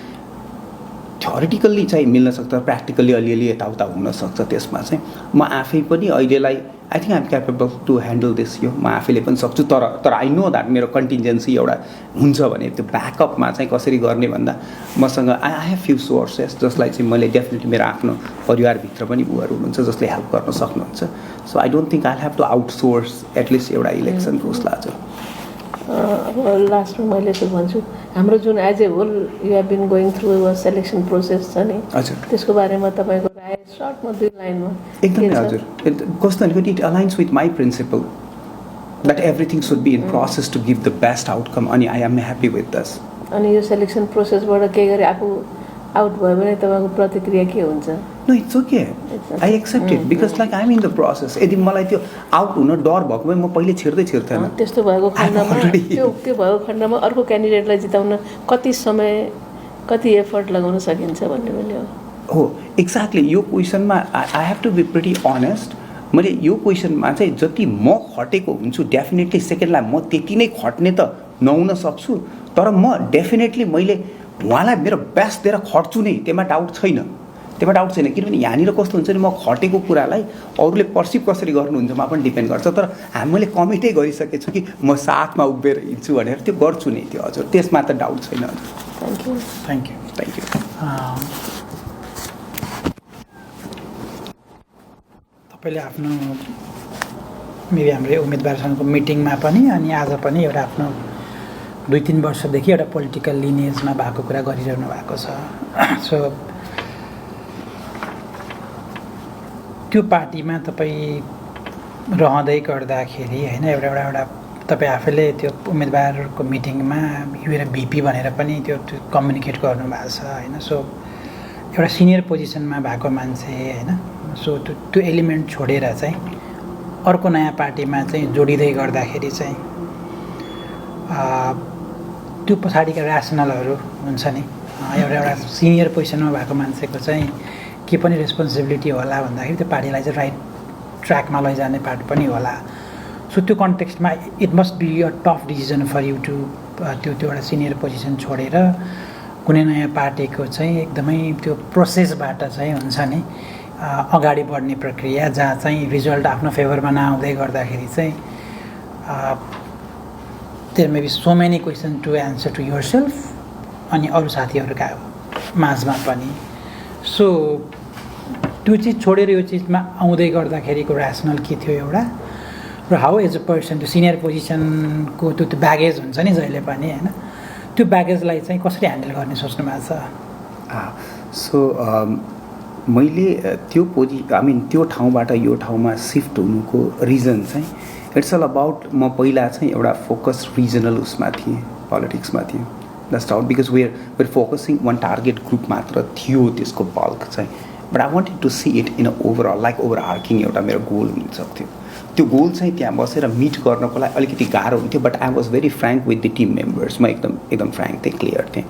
Speaker 1: थ्योरिटिकल्ली चाहिँ मिल्न सक्छ, प्र्याक्टिकल्ली अलिअलि यताउता हुनसक्छ। त्यसमा चाहिँ म आफै पनि अहिलेलाई I think I'm capable to handle this. यो म आफैले पनि सक्छु, तर आई नो द्याट मेरो कन्टिन्जेन्सी एउटा हुन्छ भने त्यो ब्याकअपमा चाहिँ कसरी गर्ने भन्दा मसँग आई हेभ फ्यु सोर्सेस जसलाई चाहिँ मैले डेफिनेटली मेरो आफ्नो परिवारभित्र पनि उहरू हुनुहुन्छ जसले हेल्प गर्न सक्नुहुन्छ। So I don't think I have to outsource at least एउटा इलेक्सनको उसलाई चाहिँ।
Speaker 3: अब लास्टमा मैले चाहिँ भन्छु हाम्रो जुन as a whole you have been going through selection process छ नि,
Speaker 1: हजुर
Speaker 3: त्यसको बारेमा तपाईँको राय सर्टमा 2 लाइनमा?
Speaker 1: एकदमै हजुर, कस्तो भनेको it aligns with my principle that everything should be in process to give the best outcome, अनि I am happy with this.
Speaker 3: अनि यो सेलेक्सन प्रोसेसबाट केही गरी आफू आउट भयो भने तपाईँको प्रतिक्रिया के हुन्छ?
Speaker 1: No it's okay, I accept it because like I am in the process. यदि मलाई त्यो आउट हुन डर भएको भए म पहिले छिर्दैन।
Speaker 3: त्यस्तो भएको खण्डमा त्यो भएको खण्डमा अर्को क्यान्डिडेटलाई जिताउन कति समय कति एफर्ट लगाउन सकिन्छ भन्ने मैले
Speaker 1: हो एक्ज्याक्टली यो क्वेसनमा I have to be pretty honest. मैले यो क्वेसनमा चाहिँ जति म खटेको हुन्छु डेफिनेटली सेकेन्डलाई म त्यति नै खट्ने त नहुन सक्छु, तर म डेफिनेटली मैले उहाँलाई मेरो बेस्ट दिएर खट्छु नै, त्यसमा डाउट छैन। किनभने यहाँनिर कस्तो हुन्छ नि म खटेको कुरालाई अरूले पर्सिभ कसरी गर्नुहुन्छमा पनि डिपेन्ड गर्छ, तर मैले कमिटै गरिसकेको छु कि म साथमा उभिएर हिँड्छु भनेर त्यो गर्छु नै त्यो। हजुर त्यसमा त डाउट छैन। हजुर
Speaker 2: थ्याङ्क यू। तपाईँले आफ्नो मेबी हाम्रो उम्मेदवारसँगको मिटिङमा पनि अनि आज पनि एउटा आफ्नो 2-3 वर्षदेखि एउटा पोलिटिकल लिनेजमा भएको कुरा गरिरहनु भएको छ। सो त्यो पार्टीमा तपाईँ रहँदै गर्दाखेरि होइन एउटा तपाईँ आफैले त्यो उम्मेदवारको मिटिङमा यो भिपी भनेर पनि त्यो कम्युनिकेट गर्नुभएको छ होइन। सो एउटा सिनियर पोजिसनमा भएको मान्छे होइन, सो त्यो एलिमेन्ट छोडेर चाहिँ अर्को नयाँ पार्टीमा चाहिँ जोडिँदै गर्दाखेरि चाहिँ त्यो पछाडिका ऱ्यासनलहरू हुन्छ नि, एउटा सिनियर पोजिसनमा भएको मान्छेको चाहिँ के पनि रेस्पोन्सिबिलिटी होला भन्दाखेरि त्यो पार्टीलाई चाहिँ राइट ट्र्याकमा लैजाने पार्ट पनि होला। सो त्यो कन्टेक्स्टमा it must be a tough decision for you to त्यो एउटा सिनियर पोजिसन छोडेर कुनै नयाँ पार्टीको चाहिँ एकदमै त्यो प्रोसेसबाट चाहिँ हुन्छ नि अगाडि बढ्ने प्रक्रिया जहाँ चाहिँ रिजल्ट आफ्नो फेभरमा नआउँदै गर्दाखेरि चाहिँ there may be so many question to answer to yourself अनि अरू साथीहरूका माझमा पनि। सो त्यो चिज छोडेर यो चिजमा आउँदै गर्दाखेरिको ऱ्यासनल के थियो एउटा, र हाउ एज अ पर्सन त्यो सिनियर पोजिसनको त्यो ब्यागेज हुन्छ नि जहिले पनि होइन, त्यो ब्यागेजलाई चाहिँ कसरी ह्यान्डल गर्ने सोच्नु भएको छ?
Speaker 1: सो मैले त्यो त्यो ठाउँबाट यो ठाउँमा सिफ्ट हुनुको रिजन चाहिँ इट्स अल अबाउट म पहिला चाहिँ एउटा फोकस रिजनल उसमा थिएँ, पोलिटिक्समा थिएँ। That's out because we're focusing one target group मात्र थियो त्यसको बल्क चाहिँ, but I wanted to see it in a overall like overarching एउटा मेरो गोल हुनसक्थ्यो। त्यो गोल चाहिँ त्यहाँ बसेर मिट गर्नको लागि अलिकति गाह्रो हुन्थ्यो, but I was very frank with the team members. म एकदम फ्रेङ्क थिएँ, क्लियर थिएँ।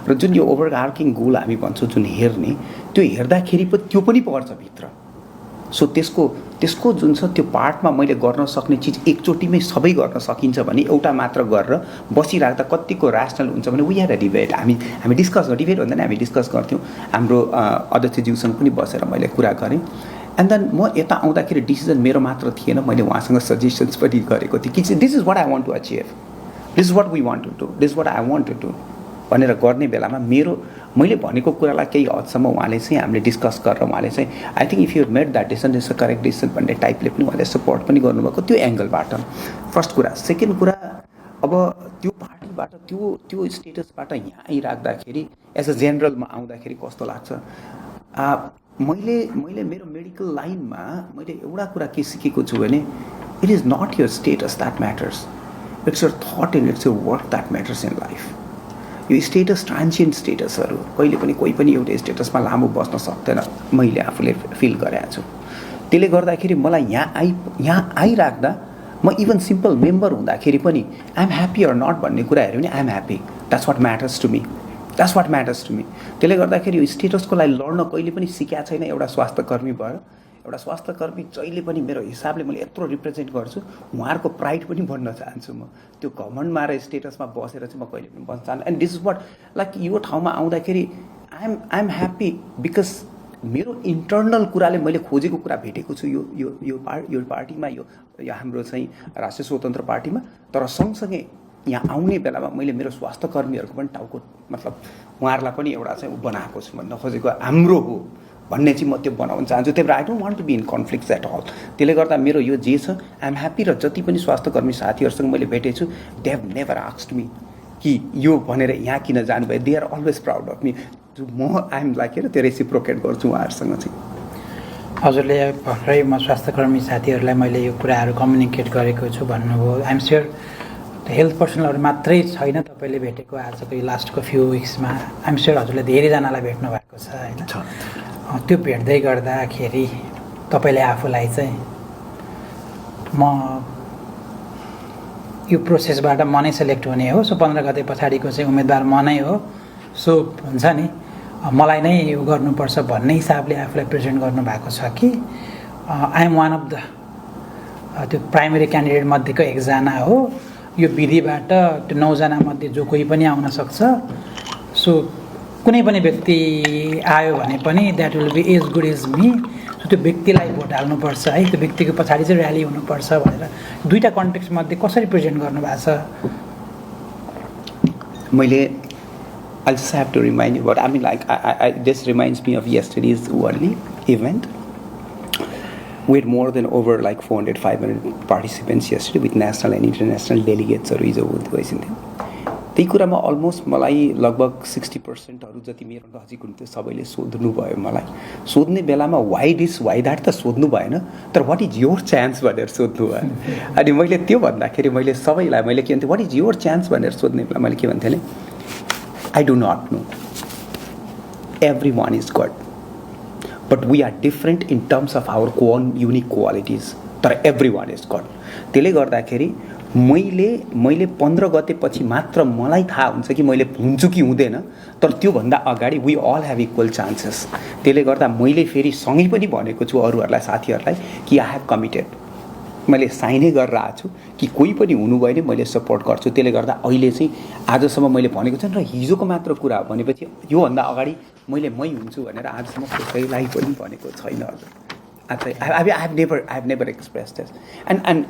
Speaker 1: र जुन यो ओभर आर्किङ गोल हामी भन्छौँ जुन हेर्ने, त्यो हेर्दाखेरि त्यो पनि पर्छ भित्र। सो त्यसको जुन छ त्यो पार्टमा मैले गर्न सक्ने चिज एकचोटिमै सबै गर्न सकिन्छ भने एउटा मात्र गरेर बसिराख्दा कतिको ऱ्यासनल हुन्छ भने वी ह्याड अ डिबेट। हामी डिस्कस डिबेट भन्दा नि हामी डिस्कस गर्थ्यौँ। हाम्रो अध्यक्षज्यूसँग पनि बसेर मैले कुरा गरेँ। एन्ड देन म यता आउँदाखेरि डिसिजन मेरो मात्र थिएन, मैले उहाँसँग सजेसन्स पनि गरेको थिएँ कि this is what I want to achieve, this is what we want to do, this is what I want to do भनेर गर्ने बेलामा मैले भनेको कुरालाई केही हदसम्म उहाँले चाहिँ हामीले डिस्कस गरेर उहाँले चाहिँ I think if you made that decision is a correct decision भन्ने टाइपले पनि उहाँले सपोर्ट पनि गर्नुभएको त्यो एङ्गलबाट। फर्स्ट कुरा। सेकेन्ड कुरा, अब त्यो पार्टीबाट त्यो स्टेटसबाट यहाँ आइराख्दाखेरि एज अ जेनरलमा आउँदाखेरि कस्तो लाग्छ, मैले मेरो मेडिकल लाइनमा मैले एउटा कुरा के सिकेको छु भने it is not your status that matters, it's your thought and it's your work that matters in life. यो स्टेटस ट्रान्सियन्ट स्टेटसहरू कहिले पनि कोही पनि एउटा स्टेटसमा लामो बस्न सक्दैन मैले आफूले फिल गरेको छु। त्यसले गर्दाखेरि मलाई यहाँ आइराख्दा म इभन सिम्पल मेम्बर हुँदाखेरि पनि I am happy or not भन्ने कुरा हेऱ्यो भने I am happy, that's what matters to me, that's what matters to me. त्यसले गर्दाखेरि यो स्टेटसको लागि लड्न कहिले पनि सिकेको छैन। एउटा स्वास्थ्यकर्मी भएर एउटा स्वास्थ्यकर्मी जहिले पनि मेरो हिसाबले मैले यत्रो रिप्रेजेन्ट गर्छु, उहाँहरूको प्राइड पनि बन्न चाहन्छु म। त्यो घमण्डमा र स्टेटसमा बसेर चाहिँ म कहिले पनि बस्न चाहन्छु। And this is what like यो ठाउँमा आउँदाखेरि आई एम ह्याप्पी बिकज मेरो इन्टर्नल कुराले मैले खोजेको कुरा भेटेको छु यो पार्टीमा, यो हाम्रो चाहिँ राष्ट्रिय स्वतन्त्र पार्टीमा। तर सँगसँगै यहाँ आउने बेलामा मैले मेरो स्वास्थ्यकर्मीहरूको पनि टाउको मतलब उहाँहरूलाई पनि एउटा चाहिँ बनाएको छु, भन्न खोजेको हाम्रो हो भन्ने चाहिँ म त्यो बनाउन चाहन्छु। त्यही भएर I don't want to be in conflicts at all. त्यसले गर्दा मेरो यो जे छ आइ एम ह्याप्पी। र जति पनि स्वास्थ्यकर्मी साथीहरूसँग मैले भेटेको छु they have never asked me कि यो भनेर यहाँ किन जानुभयो। They are always proud of me. म आइएम लाइक हेर त्यो रेसिप्रोकेट गर्छु उहाँहरूसँग चाहिँ।
Speaker 2: हजुरले भर्खरै म स्वास्थ्यकर्मी साथीहरूलाई मैले यो कुराहरू कम्युनिकेट गरेको छु भन्नुभयो। आइएम स्योर हेल्थ पर्सनलहरू मात्रै छैन तपाईँले भेटेको आजको यो लास्टको फ्यु विक्समा। आइएम स्योर हजुरले धेरैजनालाई भेट्नु भएको छ होइन। त्यो भेट्दै गर्दाखेरि तपाईँले आफूलाई चाहिँ म यो प्रोसेसबाट म नै सेलेक्ट हुने हो, सो 15 गते पछाडिको चाहिँ उम्मेदवार म नै हो, सो हुन्छ नि मलाई नै यो गर्नुपर्छ भन्ने हिसाबले आफूलाई प्रेजेन्ट गर्नुभएको छ कि I am one of the त्यो प्राइमेरी क्यान्डिडेट मध्येको एकजना हो। यो विधिबाट त्यो 9 जना मध्ये जो कोही पनि आउन सक्छ। सो कुनै पनि व्यक्ति आयो भने पनि that will be as good as me. So त्यो व्यक्तिलाई भोट हाल्नुपर्छ है, त्यो व्यक्तिको पछाडि चाहिँ र्याली हुनुपर्छ भनेर दुईवटा कन्टेक्स्ट मध्ये कसरी प्रेजेन्ट गर्नुभएको छ?
Speaker 1: मैले I just have to remind you about, I mean like, this reminds me of yesterday's Worldly event. We had more than over like 400, 500 participants yesterday with national and international delegates or त्यही कुरामा almost मलाई लगभग 60%हरू जति मेरो नजिक हुन्थ्यो सबैले सोध्नु भयो मलाई। सोध्ने बेलामा वाइ द्याट त सोध्नु भएन, तर वाट इज योर चान्स भनेर सोध्नु भयो। अनि मैले त्यो भन्दाखेरि मैले सबैलाई मैले के भन्थेँ, वाट इज योर चान्स भनेर सोध्ने बेला मैले के भन्थेँ भने I do not know. Everyone is good. But we are different in terms of our own unique qualities. तर everyone is good. त्यसले गर्दाखेरि मैले 15 गते पछि मात्र मलाई थाहा हुन्छ कि मैले हुन्छु कि हुँदैन, तर त्योभन्दा अगाडि we all have equal chances. त्यसले गर्दा मैले फेरि सँगै पनि भनेको छु अरूहरूलाई साथीहरूलाई कि I have committed. मैले साइनै गरेर आएको छु कि कोही पनि हुनुभयो भने मैले सपोर्ट गर्छु। त्यसले गर्दा अहिले चाहिँ आजसम्म मैले भनेको छैन र हिजोको मात्र कुरा हो भनेपछि योभन्दा अगाडि मैले मै हुन्छु भनेर आजसम्म कसैलाई पनि भनेको छैन। I have never expressed this and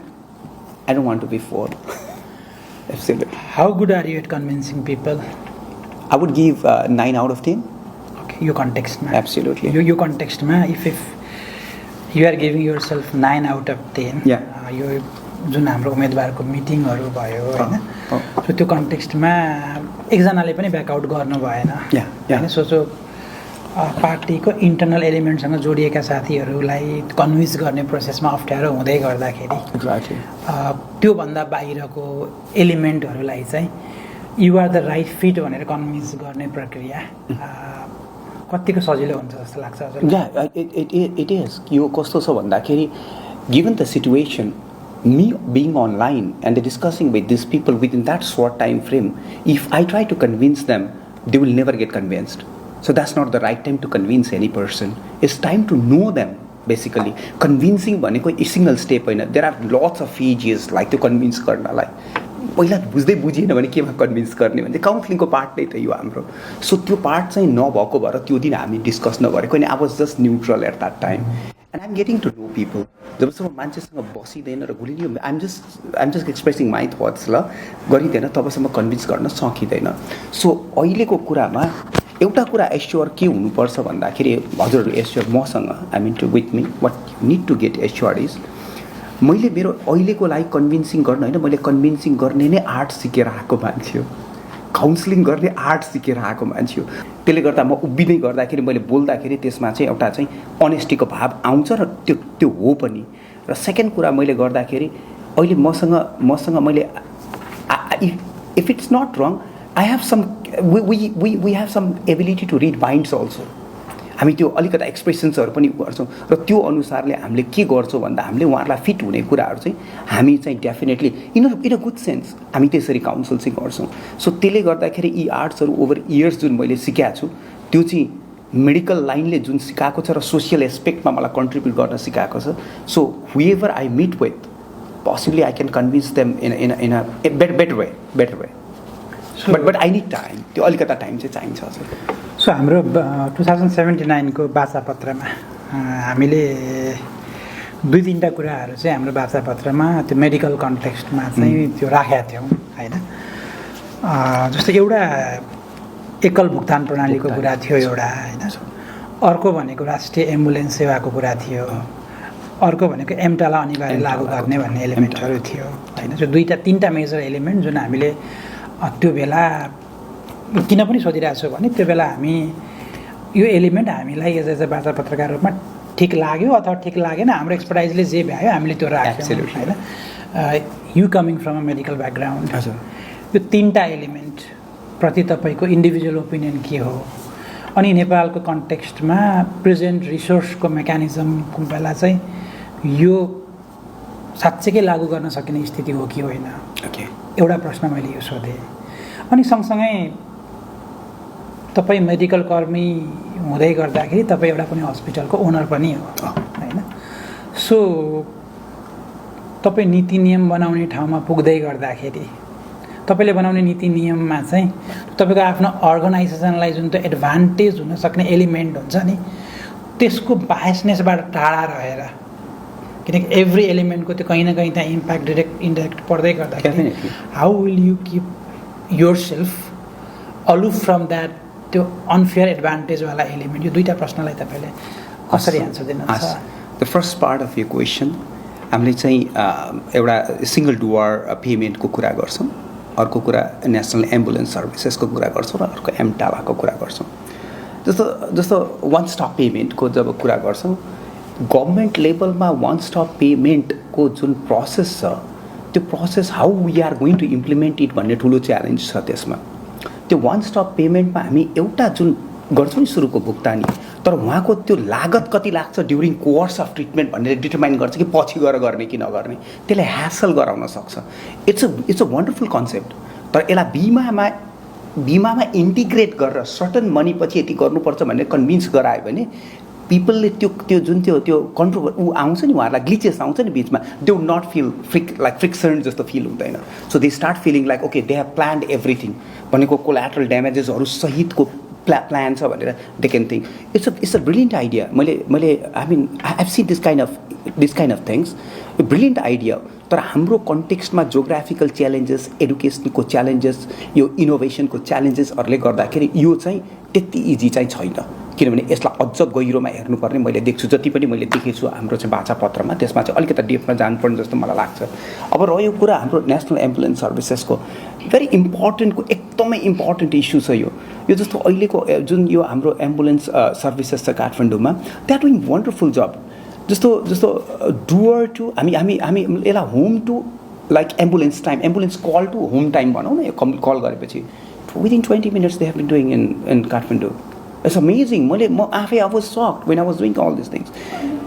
Speaker 1: I don't want to be fooled. Absolutely.
Speaker 2: How good are you at convincing people?
Speaker 1: I would give 9 out of 10.
Speaker 2: Okay, यो कन्टेक्स्टमा
Speaker 1: Absolutely.
Speaker 2: यो कन्टेक्स्टमा if you are giving yourself 9 out of 10.
Speaker 1: Yeah.
Speaker 2: यो जुन हाम्रो उम्मेदवारको मिटिङहरू भयो होइन, so त्यो कन्टेक्स्टमा एकजनाले पनि ब्याकआउट गर्नु भएन होइन। सोचो पार्टीको इन्टरनल एलिमेन्टसँग जोडिएका साथीहरूलाई कन्भिन्स गर्ने प्रोसेसमा अप्ठ्यारो हुँदै गर्दाखेरि त्योभन्दा बाहिरको एलिमेन्टहरूलाई चाहिँ you are the right fit भनेर कन्भिन्स गर्ने प्रक्रिया कतिको सजिलो हुन्छ जस्तो लाग्छ हजुर?
Speaker 1: It is. यो कस्तो छ भन्दाखेरि given the situation me being online and discussing with these people within that short time frame, if I try to convince them, they will never get convinced. So that's not the right time to convince any person. It's time to know them, basically. Convincing भनेको a single step होइन. There are lots of phases like to convince गर्नलाई। पहिला बुझ्दै बुझिएन भने केमा convince गर्ने भने काउन्सिलिङको part नै त यो हाम्रो। सो त्यो पार्ट चाहिँ नभएको भएर त्यो दिन हामी डिस्कस नगरेको अनि I was just neutral at that time and I'm getting to know people. जबसम्म मान्छेसँग बसिँदैन र गुलियो I'm just expressing my thoughts ल गरिँदैन तबसम्म कन्भिन्स गर्न सकिँदैन। सो अहिलेको कुरामा एउटा कुरा एस्योर के हुनुपर्छ भन्दाखेरि हजुरहरू एस्योर मसँग I mean to with me what need to get assure is मैले मेरो अहिलेको लागि कन्भिन्सिङ गर्न होइन, मैले कन्भिन्सिङ गर्ने नै आर्ट सिकेर आएको मान्छे हो, काउन्सिलिङ गर्ने आर्ट सिकेर आएको मान्छे हो। त्यसले गर्दा म उभिँदै गर्दाखेरि मैले बोल्दाखेरि त्यसमा चाहिँ एउटा चाहिँ अनेस्टीको भाव आउँछ र त्यो हो पनि। र सेकेन्ड कुरा मैले गर्दाखेरि अहिले मसँग मैले if it's not wrong I have some we have some ability to read minds also. हामी त्यो अलिकता एक्सप्रेसन्सहरू पनि गर्छौँ र त्यो अनुसारले हामीले के गर्छौँ भन्दा हामीले उहाँहरूलाई फिट हुने कुराहरू चाहिँ हामी चाहिँ definitely in a good sense हामी त्यसरी काउन्सिल चाहिँ गर्छौँ. सो त्यसले गर्दाखेरि यी आर्ट्सहरू ओभर इयर्स जुन मैले सिकाएको छु त्यो चाहिँ मेडिकल लाइनले जुन सिकाएको छ र सोसियल एस्पेक्टमा मलाई कन्ट्रिब्युट गर्न सिकाएको छ. So however I meet with possibly I can convince them in a better way. So, but I need time. त्यो अलिकता टाइम चाहिँ चाहिन्छ हजुर.
Speaker 2: सो हाम्रो 2079 को वार्तापत्रमा हामीले 2-3टा कुराहरू चाहिँ हाम्रो वार्तापत्रमा त्यो मेडिकल कन्टेक्स्टमा चाहिँ त्यो राखेका थियौँ हैन. जस्तो एउटा एकल भुक्तान प्रणालीको कुरा थियो एउटा हैन. अर्को भनेको राष्ट्रिय एम्बुलेन्स सेवाको कुरा थियो. अर्को भनेको एमटालाई अनिवार्य लागू गर्ने भन्ने एलिमेन्टहरू थियो हैन. जो 2-3टा मेजर एलिमेन्ट जुन हामीले त्यो बेला किन पनि सोधिरहेको छु भने त्यो बेला हामी यो एलिमेन्ट हामीलाई एज अ वार्ता पत्रकार रूपमा ठिक लाग्यो अथवा ठिक लागेन हाम्रो एक्सपर्टाइजले जे भ्यायो हामीले त्यो राख्यौँ हैन. You coming from a medical background यो 3टा एलिमेन्ट प्रति तपाईँको इन्डिभिजुअल ओपिनियन के हो. अनि नेपालको कन्टेक्स्टमा प्रेजेन्ट रिसोर्सको मेकानिजमको बेला चाहिँ यो साँच्चैकै लागू गर्न सकिने स्थिति हो कि होइन. एउटा प्रश्न मैले यो सोधेँ. अनि सँगसँगै तपाईँ मेडिकल कर्मी हुँदै गर्दाखेरि तपाईँ एउटा कुनै हस्पिटलको ओनर पनि हो हैन. सो तपाईँ नीति नियम बनाउने ठाउँमा पुग्दै गर्दाखेरि तपाईँले बनाउने नीति नियममा चाहिँ तपाईँको आफ्नो अर्गनाइजेसनलाई जुन त्यो एडभान्टेज हुन सक्ने एलिमेन्ट हुन्छ नि त्यसको बायसनेसबाट टाढा रहेर, किनकि एभ्री एलिमेन्टको त्यो कहीँ न कहीँ त्यहाँ इम्प्याक्ट डिरेक्ट इन्डाइरेक्ट पर्दै गर्दाखेरि how will you keep yourself aloof from that त्यो अनफेयर एडभान्टेजवाला एलिमेन्ट. यो 2टा प्रश्नलाई तपाईँले कसरी एन्सर दिनुहुन्छ?
Speaker 1: द फर्स्ट पार्ट अफ यो क्वेसन हामीले चाहिँ एउटा सिङ्गल डुअर पेमेन्टको कुरा गर्छौँ. अर्को कुरा नेसनल एम्बुलेन्स सर्भिसेसको कुरा गर्छौँ र अर्को एमटालाको कुरा गर्छौँ. जस्तो वान स्टप पेमेन्टको जब कुरा गर्छौँ गभर्मेन्ट लेभलमा वान स्टप पेमेन्टको जुन प्रोसेस छ त्यो process how we are going to implement it भन्ने ठुलो च्यालेन्ज छ त्यसमा. त्यो वान स्टप पेमेन्टमा हामी एउटा जुन गर्छौँ नि सुरुको भुक्तानी, तर उहाँको त्यो लागत कति लाग्छ ड्युरिङ कोर्स अफ ट्रिटमेन्ट भनेर डिटर्माइन गर्छ कि पछि गएर गर्ने कि नगर्ने. त्यसले ह्यासल गराउन सक्छ. It's a wonderful concept. तर यसलाई बिमामा इन्टिग्रेट गरेर सर्टन मनी पछि यति गर्नुपर्छ भनेर कन्भिन्स गरायो भने पिपलले त्यो जुन त्यो कन्ट्रोभर आउँछ नि उहाँहरूलाई ग्लिचेस आउँछ नि बिचमा, they would not feel friction जस्तो फिल हुँदैन. So they start feeling like okay they have planned everything भनेको कोल्याटरल ड्यामेजेसहरू सहितको प्लान छ भनेर they can think. It's a brilliant idea. मैले I have seen this kind of things. Brilliant idea. तर हाम्रो कन्टेक्स्टमा जोग्राफिकल च्यालेन्जेस, एडुकेसनको च्यालेन्जेस, यो इनोभेसनको च्यालेन्जेसहरूले गर्दाखेरि यो चाहिँ त्यति इजी चाहिँ छैन. किनभने यसलाई अझ गहिरोमा हेर्नुपर्ने मैले देख्छु. जति पनि मैले देखेको छु हाम्रो चाहिँ भाषापत्रमा त्यसमा चाहिँ अलिकति डेपमा जानुपर्ने जस्तो मलाई लाग्छ. अब रह्यो कुरा हाम्रो नेसनल एम्बुलेन्स सर्भिसेसको, भेरी इम्पोर्टेन्टको एकदमै इम्पोर्टेन्ट इस्यु छ यो जस्तो अहिलेको जुन यो हाम्रो एम्बुलेन्स सर्भिसेस छ काठमाडौँमा, they are doing wonderful job. जस्तो डुअर टु हामी यसलाई home to like ambulance time, ambulance call to home time भनौँ न. यो कल गरेपछि within 20 minutes they have been doing in Kathmandu. It's amazing. म आफै I was shocked when I was doing all this things.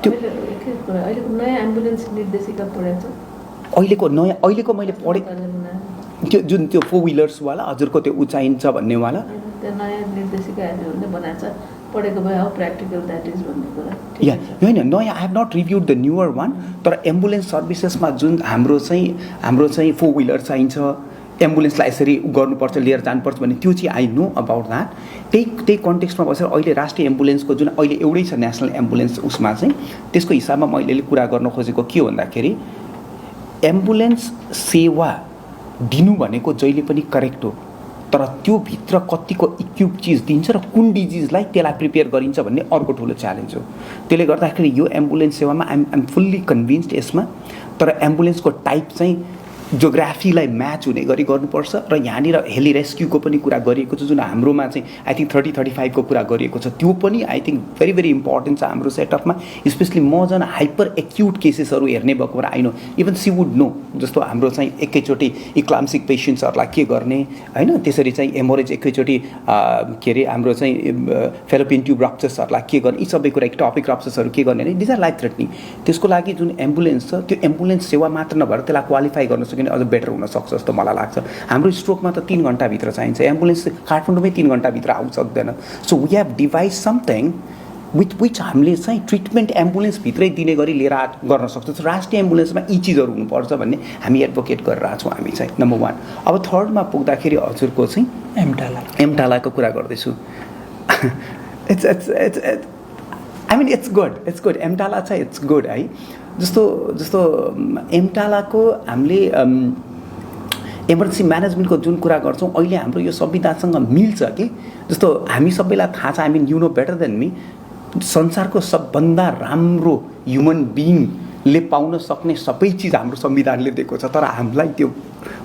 Speaker 1: त्यो
Speaker 3: अहिलेको नयाँ एम्बुलेन्स निर्देशिका पढेको छ.
Speaker 1: अहिलेको मैले पढेँ त्यो जुन त्यो 4 व्हिलर्सवाला हजुरको त्यो उचाइन्छ भन्नेवाला
Speaker 3: त्यो नयाँ निर्देशिकाहरूले बनाएको छ. पढेको भए हाउ प्र्याक्टिकल द्याट इज भन्ने कुरा.
Speaker 1: या होइन नयाँ I have not reviewed the newer one. तर एम्बुलेन्स सर्भिसेसमा जुन हाम्रो चाहिँ 4 व्हिलर चाहिन्छ, एम्बुलेन्सलाई यसरी गर्नुपर्छ, लिएर जानुपर्छ भन्ने त्यो चाहिँ आई नो अबाउट द्याट. त्यही कन्टेक्स्टमा बसेर अहिले राष्ट्रिय एम्बुलेन्सको जुन अहिले एउटै छ नेसनल एम्बुलेन्स उसमा चाहिँ त्यसको हिसाबमा मैले कुरा गर्न खोजेको के भन्दाखेरि एम्बुलेन्स सेवा दिनु भनेको जहिले पनि करेक्ट हो, तर त्यो भित्र कतिको इक्विप चिज दिन्छ र कुन डिजिजलाई त्यसलाई प्रिपेयर गरिन्छ भन्ने अर्को ठुलो च्यालेन्ज हो. त्यसले गर्दाखेरि यो एम्बुलेन्स सेवामा आइएम फुल्ली कन्भिन्स्ड यसमा. तर एम्बुलेन्सको टाइप चाहिँ जोग्राफीलाई म्याच हुने गरी गर्नुपर्छ र यहाँनिर हेली रेस्क्युको पनि कुरा गरिएको छ जुन हाम्रोमा चाहिँ आई थिङ्क 30-35को कुरा गरिएको छ त्यो पनि I think very very important छ हाम्रो सेटअपमा स्पेसली म झन् हाइपर एक्युट केसेसहरू हेर्ने भएको र आइनो इभन सी वुड नो जस्तो हाम्रो चाहिँ एकैचोटि इक्लाम्सिक पेसेन्ट्सहरूलाई के गर्ने होइन त्यसरी चाहिँ एमोरेज एकैचोटि के अरे हाम्रो चाहिँ फेलोपियन ट्युब रप्चर्सहरूलाई के गर्ने यी सबै कुरा टपिक रप्चर्सहरू के गर्ने दिज आर लाइफ थ्रेटनिङ त्यसको लागि जुन एम्बुलेन्स छ त्यो एम्बुलेन्स सेवा मात्र नभएर त्यसलाई क्वालिफाई गर्न सकिने अझ बेटर हुनसक्छ जस्तो मलाई लाग्छ हाम्रो स्ट्रोकमा त 3 घन्टाभित्र चाहिन्छ एम्बुलेन्स काठमाडौँमै 3 घन्टाभित्र आउन सक्दैन so we have device something which हामीले चाहिँ ट्रिटमेन्ट एम्बुलेन्सभित्रै दिने गरी लिएर गर्न सक्छौँ राष्ट्रिय एम्बुलेन्समा यी चिजहरू हुनुपर्छ भन्ने हामी एडभोकेट गरिरहेको छौँ हामी चाहिँ नम्बर 1 अब थर्डमा पुग्दाखेरि हजुरको चाहिँ एमटालाको कुरा गर्दैछु it's I mean it's good एमटाला चाहिँ इट्स गुड है जस्तो एमटालाको हामीले इमर्जेन्सी म्यानेजमेन्टको जुन कुरा गर्छौँ अहिले हाम्रो यो संविधानसँग मिल्छ कि जस्तो हामी सबैलाई थाहा छ I mean you know better than me संसारको सबभन्दा राम्रो ह्युमन बिइङले पाउन सक्ने सबै चिज हाम्रो संविधानले दिएको छ तर हामीलाई त्यो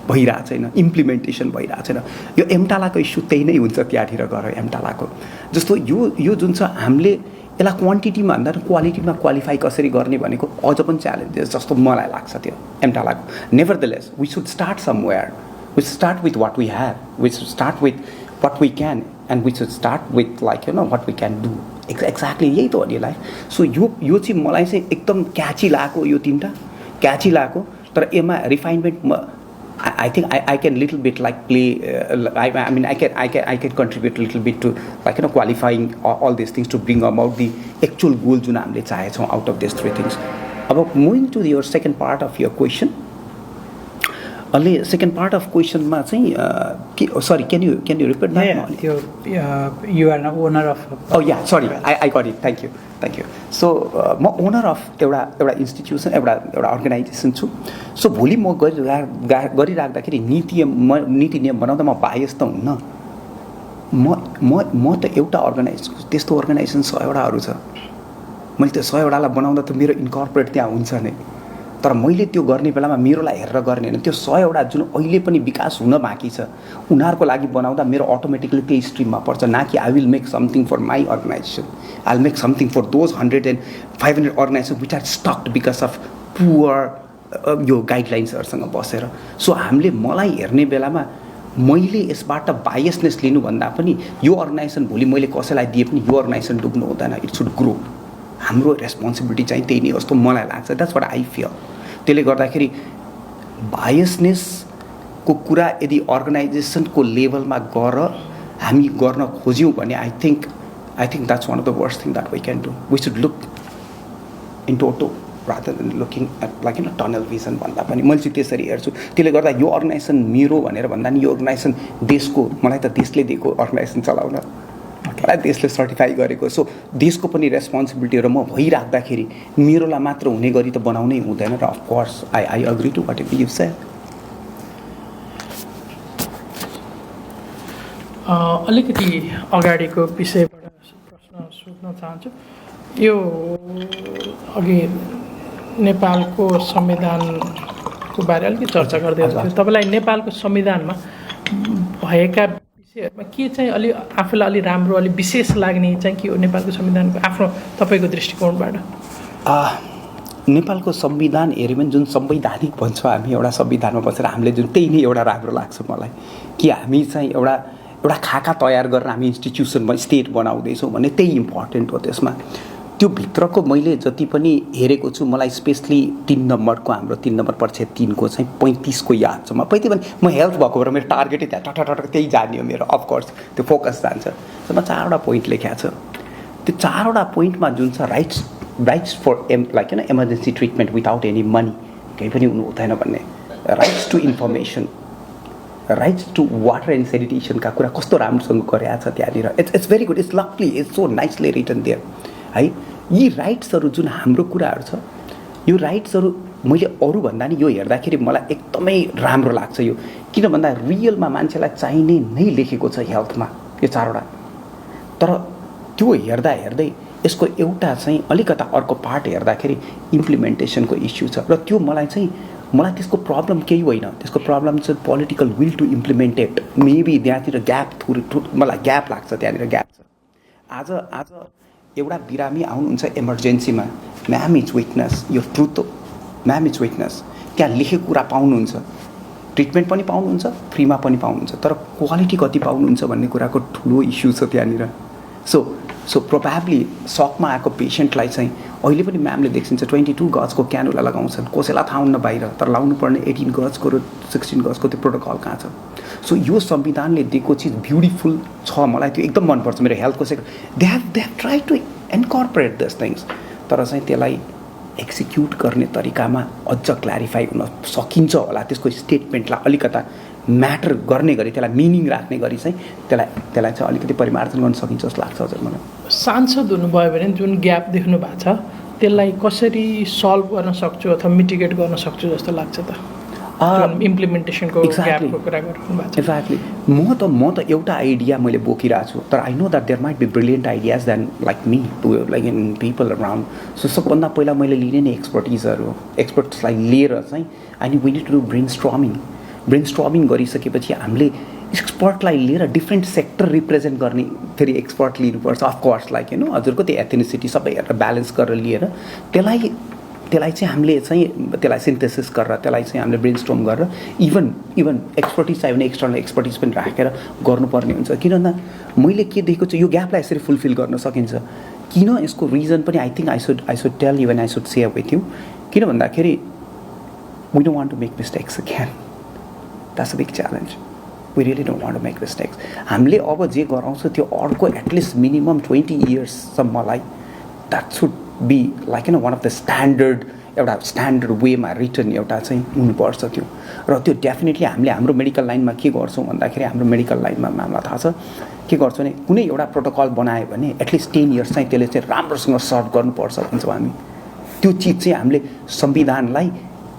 Speaker 1: भइरहेको छैन इम्प्लिमेन्टेसन भइरहेको छैन यो एमटालाको इस्यु त्यही नै हुन्छ त्यहाँनिर गएर एमटालाको जस्तो यो जुन छ हामीले यसलाई क्वान्टिटीमा भन्दा क्वालिटीमा क्वालिफाई कसरी गर्ने भनेको अझ पनि च्यालेन्जेस जस्तो मलाई लाग्छ त्यो एमटालाको nevertheless we should start somewhere we start with what we have we should start with what we can and we should start with like you know what we can do exactly यही त हो नि life so यो चाहिँ मलाई चाहिँ एकदम क्याची लाग्यो यो 3टा क्याची लाग्यो तर यसमा refinement I think I can little bit like play I mean I can contribute a little bit to like you know qualifying all these things to bring about the actual goal जुन हामीले चाहेछौँ out of these 3 things. About moving to your second part of your question. अहिले second part of क्वेसनमा चाहिँ sorry can you repeat that
Speaker 2: you are an owner of
Speaker 1: yeah sorry I got it thank you so म owner of एउटा institution एउटा organisation छु so भोलि म गरिराख्दाखेरि नीति नियम बनाउँदा म बायस त हुन्न म त एउटा अर्गनाइजेसन त्यस्तो अर्गनाइजेसन 100वटाहरू छ मैले त्यो 100वटालाई बनाउँदा त मेरो इन्कर्पोरेट त्यहाँ हुन्छ नै तर मैले त्यो गर्ने बेलामा मेरोलाई हेरेर गर्ने होइन त्यो 100वटा जुन अहिले पनि विकास हुन बाँकी छ उनीहरूको लागि बनाउँदा मेरो अटोमेटिकली त्यही स्ट्रिममा पर्छ न कि I will make something for my organisation I will make something for those 100 and 500 organisation which are stuck because of poor यो गाइडलाइन्सहरूसँग बसेर सो हामीले मलाई हेर्ने बेलामा मैले यसबाट बायसनेस लिनुभन्दा पनि यो अर्गनाइजेसन भोलि मैले कसैलाई दिए पनि यो अर्गनाइजेसन डुब्नु हुँदैन इट सुड ग्रो हाम्रो रेस्पोन्सिबिलिटी चाहिँ त्यही नै हो जस्तो मलाई लाग्छ द्याट्स वाट आई फिल त्यसले गर्दाखेरि बायसनेसको कुरा यदि अर्गनाइजेसनको लेभलमा गएर हामी गर्न खोज्यौँ भने I think that's one of the worst thing that we can do we should look in toto rather than looking at like in tunnel vision भन्दा पनि मैले चाहिँ त्यसरी हेर्छु त्यसले गर्दा यो अर्गनाइजेसन मेरो भनेर भन्दा नि यो अर्गनाइजेसन देशको मलाई त देशले दिएको अर्गनाइजेसन चलाउन मलाई देशले सर्टिफाई गरेको सो देशको पनि रेस्पोन्सिबिलिटी र म भइराख्दाखेरि मेरोलाई मात्र हुने गरी त बनाउनै हुँदैन र of course I agree to what you said
Speaker 4: अलिकति अगाडिको विषयबाट प्रश्न सोध्न चाहन्छु यो अघि नेपालको संविधानको बारे अलिकति चर्चा गर्दै हुनुहुन्थ्यो तपाईँलाई नेपालको संविधानमा भएका विषयहरूमा के चाहिँ अलि आफूलाई अलि राम्रो अलि विशेष लाग्ने चाहिँ के हो नेपालको संविधानको आफ्नो तपाईँको दृष्टिकोणबाट
Speaker 1: नेपालको संविधान हेऱ्यो भने जुन संवैधानिक भन्छौँ हामी एउटा संविधानमा बसेर हामीले जुन त्यही नै एउटा राम्रो लाग्छ मलाई कि हामी चाहिँ एउटा खाका तयार गरेर हामी इन्स्टिट्युसनमा स्टेट बनाउँदैछौँ भन्ने त्यही इम्पोर्टेन्ट हो त्यसमा त्यो भित्रको मैले जति पनि हेरेको छु मलाई स्पेसली 3 नम्बरको हाम्रो 3 नम्बर परिच्छेद 3 को चाहिँ 35 को याद छ म पहिले पनि म हेल्थ भएको भएर मेरो टार्गेटै त्यहाँ टटटट त्यही जाने हो मेरो अफकोर्स त्यो फोकस जान्छ त्यसमा 4वटा पोइन्ट लेखेको छ त्यो 4वटा पोइन्टमा जुन छ राइट्स फर लाइक होइन emergency treatment without any money केही पनि हुनु हुँदैन भन्ने rights to information rights to water and सेनिटेसनका कुरा कस्तो राम्रोसँग गरेको छ त्यहाँनिर it's very good it's lovely it's so nicely written there है यी राइट्सहरू जुन हाम्रो कुराहरू छ यो राइट्सहरू मैले अरूभन्दा नि यो हेर्दाखेरि मलाई एकदमै राम्रो लाग्छ यो किन भन्दा रियलमा मान्छेलाई चाहिने नै लेखेको छ हेल्थमा यो 4वटा तर त्यो हेर्दै यसको एउटा चाहिँ अलिकता अर्को पार्ट हेर्दाखेरि इम्प्लिमेन्टेसनको इस्यु छ र त्यो मलाई चाहिँ मलाई त्यसको प्रब्लम केही होइन, त्यसको प्रब्लम चाहिँ political will to implement it. Maybe त्यहाँतिर ग्याप मलाई ग्याप लाग्छ, त्यहाँनिर ग्याप छ। आज एउटा बिरामी आउनुहुन्छ इमर्जेन्सीमा, म्याम इज विटनेस, यो ट्रुथ हो, म्याम इज विटनेस, त्यहाँ लेखेको कुरा पाउनुहुन्छ, ट्रिटमेन्ट पनि पाउनुहुन्छ, फ्रीमा पनि पाउनुहुन्छ, तर क्वालिटी कति पाउनुहुन्छ भन्ने कुराको ठुलो इस्यु छ त्यहाँनिर। सो प्रोबेबली सकमा आएको पेसेन्टलाई चाहिँ अहिले पनि म्यामले देखिन्छ 22 गजको क्यानुला लगाउँछन्, कसैलाई थाहा हुन्न बाहिर, तर लाउनु पर्ने 18 गजको र 16 गजको त्यो प्रोटोकल कहाँ छ। सो यो संविधानले दिएको चिज ब्युटिफुल छ, मलाई त्यो एकदम मनपर्छ। मेरो हेल्थको sector they have try to incorporate this things, तर चाहिँ त्यसलाई एक्जिक्युट गर्ने तरिकामा अझ क्ल्यारिफाई हुन सकिन्छ होला। त्यसको स्टेटमेन्टलाई अलिकता म्याटर गर्ने गरी, त्यसलाई मिनिङ राख्ने गरी चाहिँ त्यसलाई चाहिँ अलिकति परिमार्जन गर्न सकिन्छ जस्तो लाग्छ हजुर मलाई।
Speaker 4: सांसद हुनुभयो भने जुन ग्याप देख्नु भएको छ त्यसलाई कसरी सल्भ गर्न सक्छु अथवा मिटिगेट गर्न सक्छु जस्तो लाग्छ त? इम्प्लिमेन्टेसनको ग्यापको कुरा गर्नुभएको छ।
Speaker 1: एक्ज्याक्टली। म त एउटा आइडिया मैले बोकिरहेको छु, तर I know that there might be brilliant ideas than like me to like in people around. So सबभन्दा पहिला मैले लिने नै एक्सपर्ट्सलाई लिएर चाहिँ I we need to do brainstorming गरिसकेपछि हामीले एक्सपर्टलाई लिएर डिफ्रेन्ट सेक्टर रिप्रेजेन्ट गर्ने फेरि एक्सपर्ट लिनुपर्छ। अफकोर्स लाइक हजुरको त्यो एथेनिसिटी सबै हेरेर ब्यालेन्स गरेर लिएर त्यसलाई चाहिँ हामीले चाहिँ त्यसलाई सिन्थेसिस गरेर त्यसलाई चाहिँ हामीले ब्रेन स्ट्रम गरेर इभन एक्सपर्टिज चाहियो भने एक्सटर्नल एक्सपर्टिज पनि राखेर गर्नुपर्ने हुन्छ। किन भन्दा मैले के देखेको छु, यो ग्यापलाई यसरी फुलफिल गर्न सकिन्छ। किन यसको रिजन पनि I think I should tell you and I should share with you. किन भन्दाखेरि we don't want to make mistakes again, that's a big challenge. We really don't want to make mistakes. हामीले अब जे गराउँछ त्यो अर्को at least minimum 20 इयर्ससम्मलाई that should be like one of the standard वेमा रिटर्न एउटा चाहिँ हुनुपर्छ त्यो। र त्यो डेफिनेटली हामीले हाम्रो मेडिकल लाइनमा के गर्छौँ भन्दाखेरि हाम्रो मेडिकल लाइनमा हामीलाई थाहा छ के गर्छौँ भने कुनै एउटा प्रोटोकल बनायो भने एटलिस्ट 10 इयर्स चाहिँ त्यसले चाहिँ राम्रोसँग सर्भ गर्नुपर्छ भन्छौँ हामी। त्यो चिज चाहिँ हामीले संविधानलाई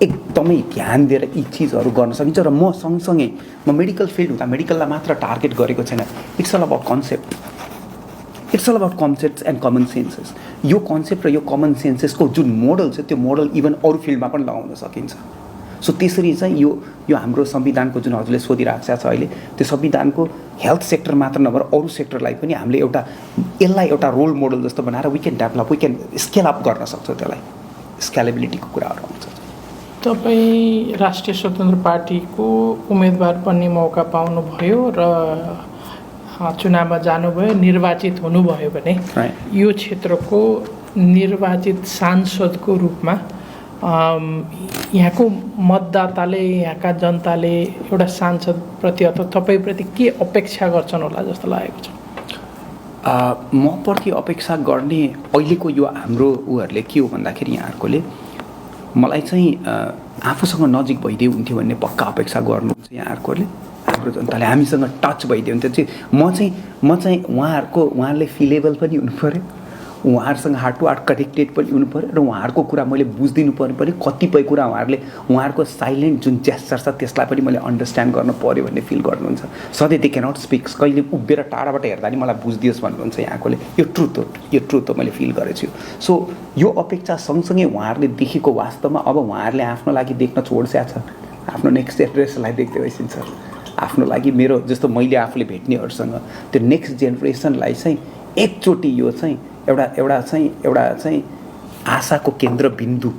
Speaker 1: एकदमै ध्यान दिएर यी चिजहरू गर्न सकिन्छ। र म सँगसँगै म मेडिकल फिल्ड हुँदा मेडिकललाई मात्र टार्गेट गरेको छैन। It's all about concept, it's all about concepts and common senses. यो कन्सेप्ट र यो कमन सेन्सेसको जुन मोडल छ त्यो मोडल इभन अरू फिल्डमा पनि लगाउन सकिन्छ। सो त्यसरी चाहिँ यो हाम्रो संविधानको जुन हजुरले सोधिरहेको छ अहिले, त्यो संविधानको हेल्थ सेक्टर मात्र नभएर अरू सेक्टरलाई पनि हामीले यसलाई एउटा रोल मोडल जस्तो बनाएर वी क्यान स्केल अप गर्न सक्छौँ। त्यसलाई स्केलेबिलिटीको कुराहरू आउँछ।
Speaker 4: तपाईँ राष्ट्रिय स्वतन्त्र पार्टीको उम्मेदवार बन्ने मौका पाउनुभयो र चुनावमा जानुभयो, निर्वाचित हुनुभयो भने यो क्षेत्रको निर्वाचित सांसदको रूपमा यहाँको मतदाताले, यहाँका जनताले एउटा सांसदप्रति अथवा तपाईँप्रति के अपेक्षा गर्छन् होला जस्तो लागेको छ?
Speaker 1: म प्रति अपेक्षा गर्ने अहिलेको यो हाम्रो उहरूले के हो भन्दाखेरि यहाँहरूकोले मलाई चाहिँ आफूसँग नजिक भइदियो हुन्थ्यो भन्ने पक्का अपेक्षा गर्नुहुन्छ यहाँहरूकोले। हाम्रो जनताले हामीसँग टच भइदियो हुन्थ्यो चाहिँ म चाहिँ उहाँहरूले फिलेबल पनि हुनु पऱ्यो, उहाँहरूसँग हार्ट टु हार्ट कनेक्टेड पनि हुनु पऱ्यो र उहाँहरूको कुरा मैले बुझिदिनु पऱ्यो। कतिपय कुरा उहाँहरूको साइलेन्ट जुन जेस्चर छ त्यसलाई पनि मैले अन्डरस्ट्यान्ड गर्नु पऱ्यो भन्ने फिल गर्नुहुन्छ। सधैँ दे क्यानट स्पिक्स, कहिले उभिएर टाढाबाट हेर्दा नि मलाई बुझिदियोस् भन्नुहुन्छ यहाँकोले। यो ट्रुथ हो, मैले फिल गरेको छु। सो यो अपेक्षा सँगसँगै उहाँहरूले देखेको वास्तवमा अब उहाँहरूले आफ्नो लागि देख्न छोड्स्या छ, आफ्नो नेक्स्ट जेनेरेसनलाई देख्दै भइसिन्छ। आफ्नो लागि मेरो जस्तो मैले आफूले भेट्नेहरूसँग त्यो नेक्स्ट जेनेरेसनलाई चाहिँ एकचोटि यो चाहिँ एउटा चाहिँ आशाको केन्द्रबिन्दु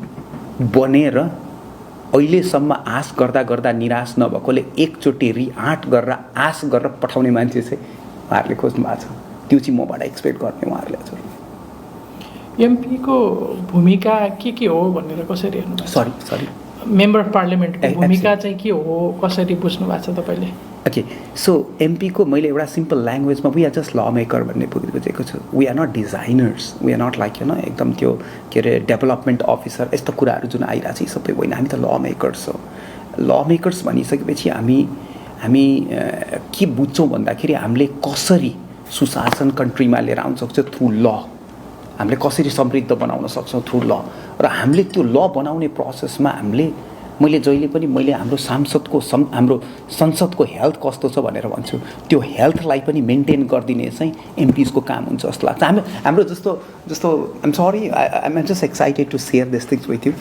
Speaker 1: बनेर अहिलेसम्म आश गर्दा निराश नभएकोले एकचोटि रिआँट गरेर आश गरेर पठाउने मान्छे चाहिँ उहाँहरूले खोज्नु भएको छ। त्यो चाहिँ मबाट एक्सपेक्ट गर्ने उहाँहरूले। हजुर
Speaker 4: एमपीको भूमिका के हो भनेर कसरी हेर्नु?
Speaker 1: सरी
Speaker 4: मेम्बर अफ पार्लियामेन्टको भूमिका चाहिँ के हो, कसरी बुझ्नु भएको छ तपाईँले?
Speaker 1: ओके, सो एमपीको मैले एउटा सिम्पल ल्याङ्ग्वेजमा we are just lawmaker भन्ने बुझेको छु। We are not designers, we are not like एकदम त्यो के अरे डेभलपमेन्ट अफिसर यस्तो कुराहरू जुन आइरहेको छ सबै होइन। हामी त ल मेकर्स हो। ल मेकर्स भनिसकेपछि हामी के बुझ्छौँ भन्दाखेरि हामीले कसरी सुशासन कन्ट्रीमा लिएर आउन सक्छौँ थ्रु ल, हामीले कसरी समृद्ध बनाउन सक्छौँ थ्रु ल। र हामीले त्यो ल बनाउने प्रोसेसमा मैले जहिले पनि हाम्रो हाम्रो संसदको हेल्थ कस्तो छ भनेर भन्छु। त्यो हेल्थलाई पनि मेन्टेन गरिदिने चाहिँ एमपिजको काम हुन्छ जस्तो लाग्छ। हाम्रो जस्तो I'm sorry, I'm just excited to share this things with you.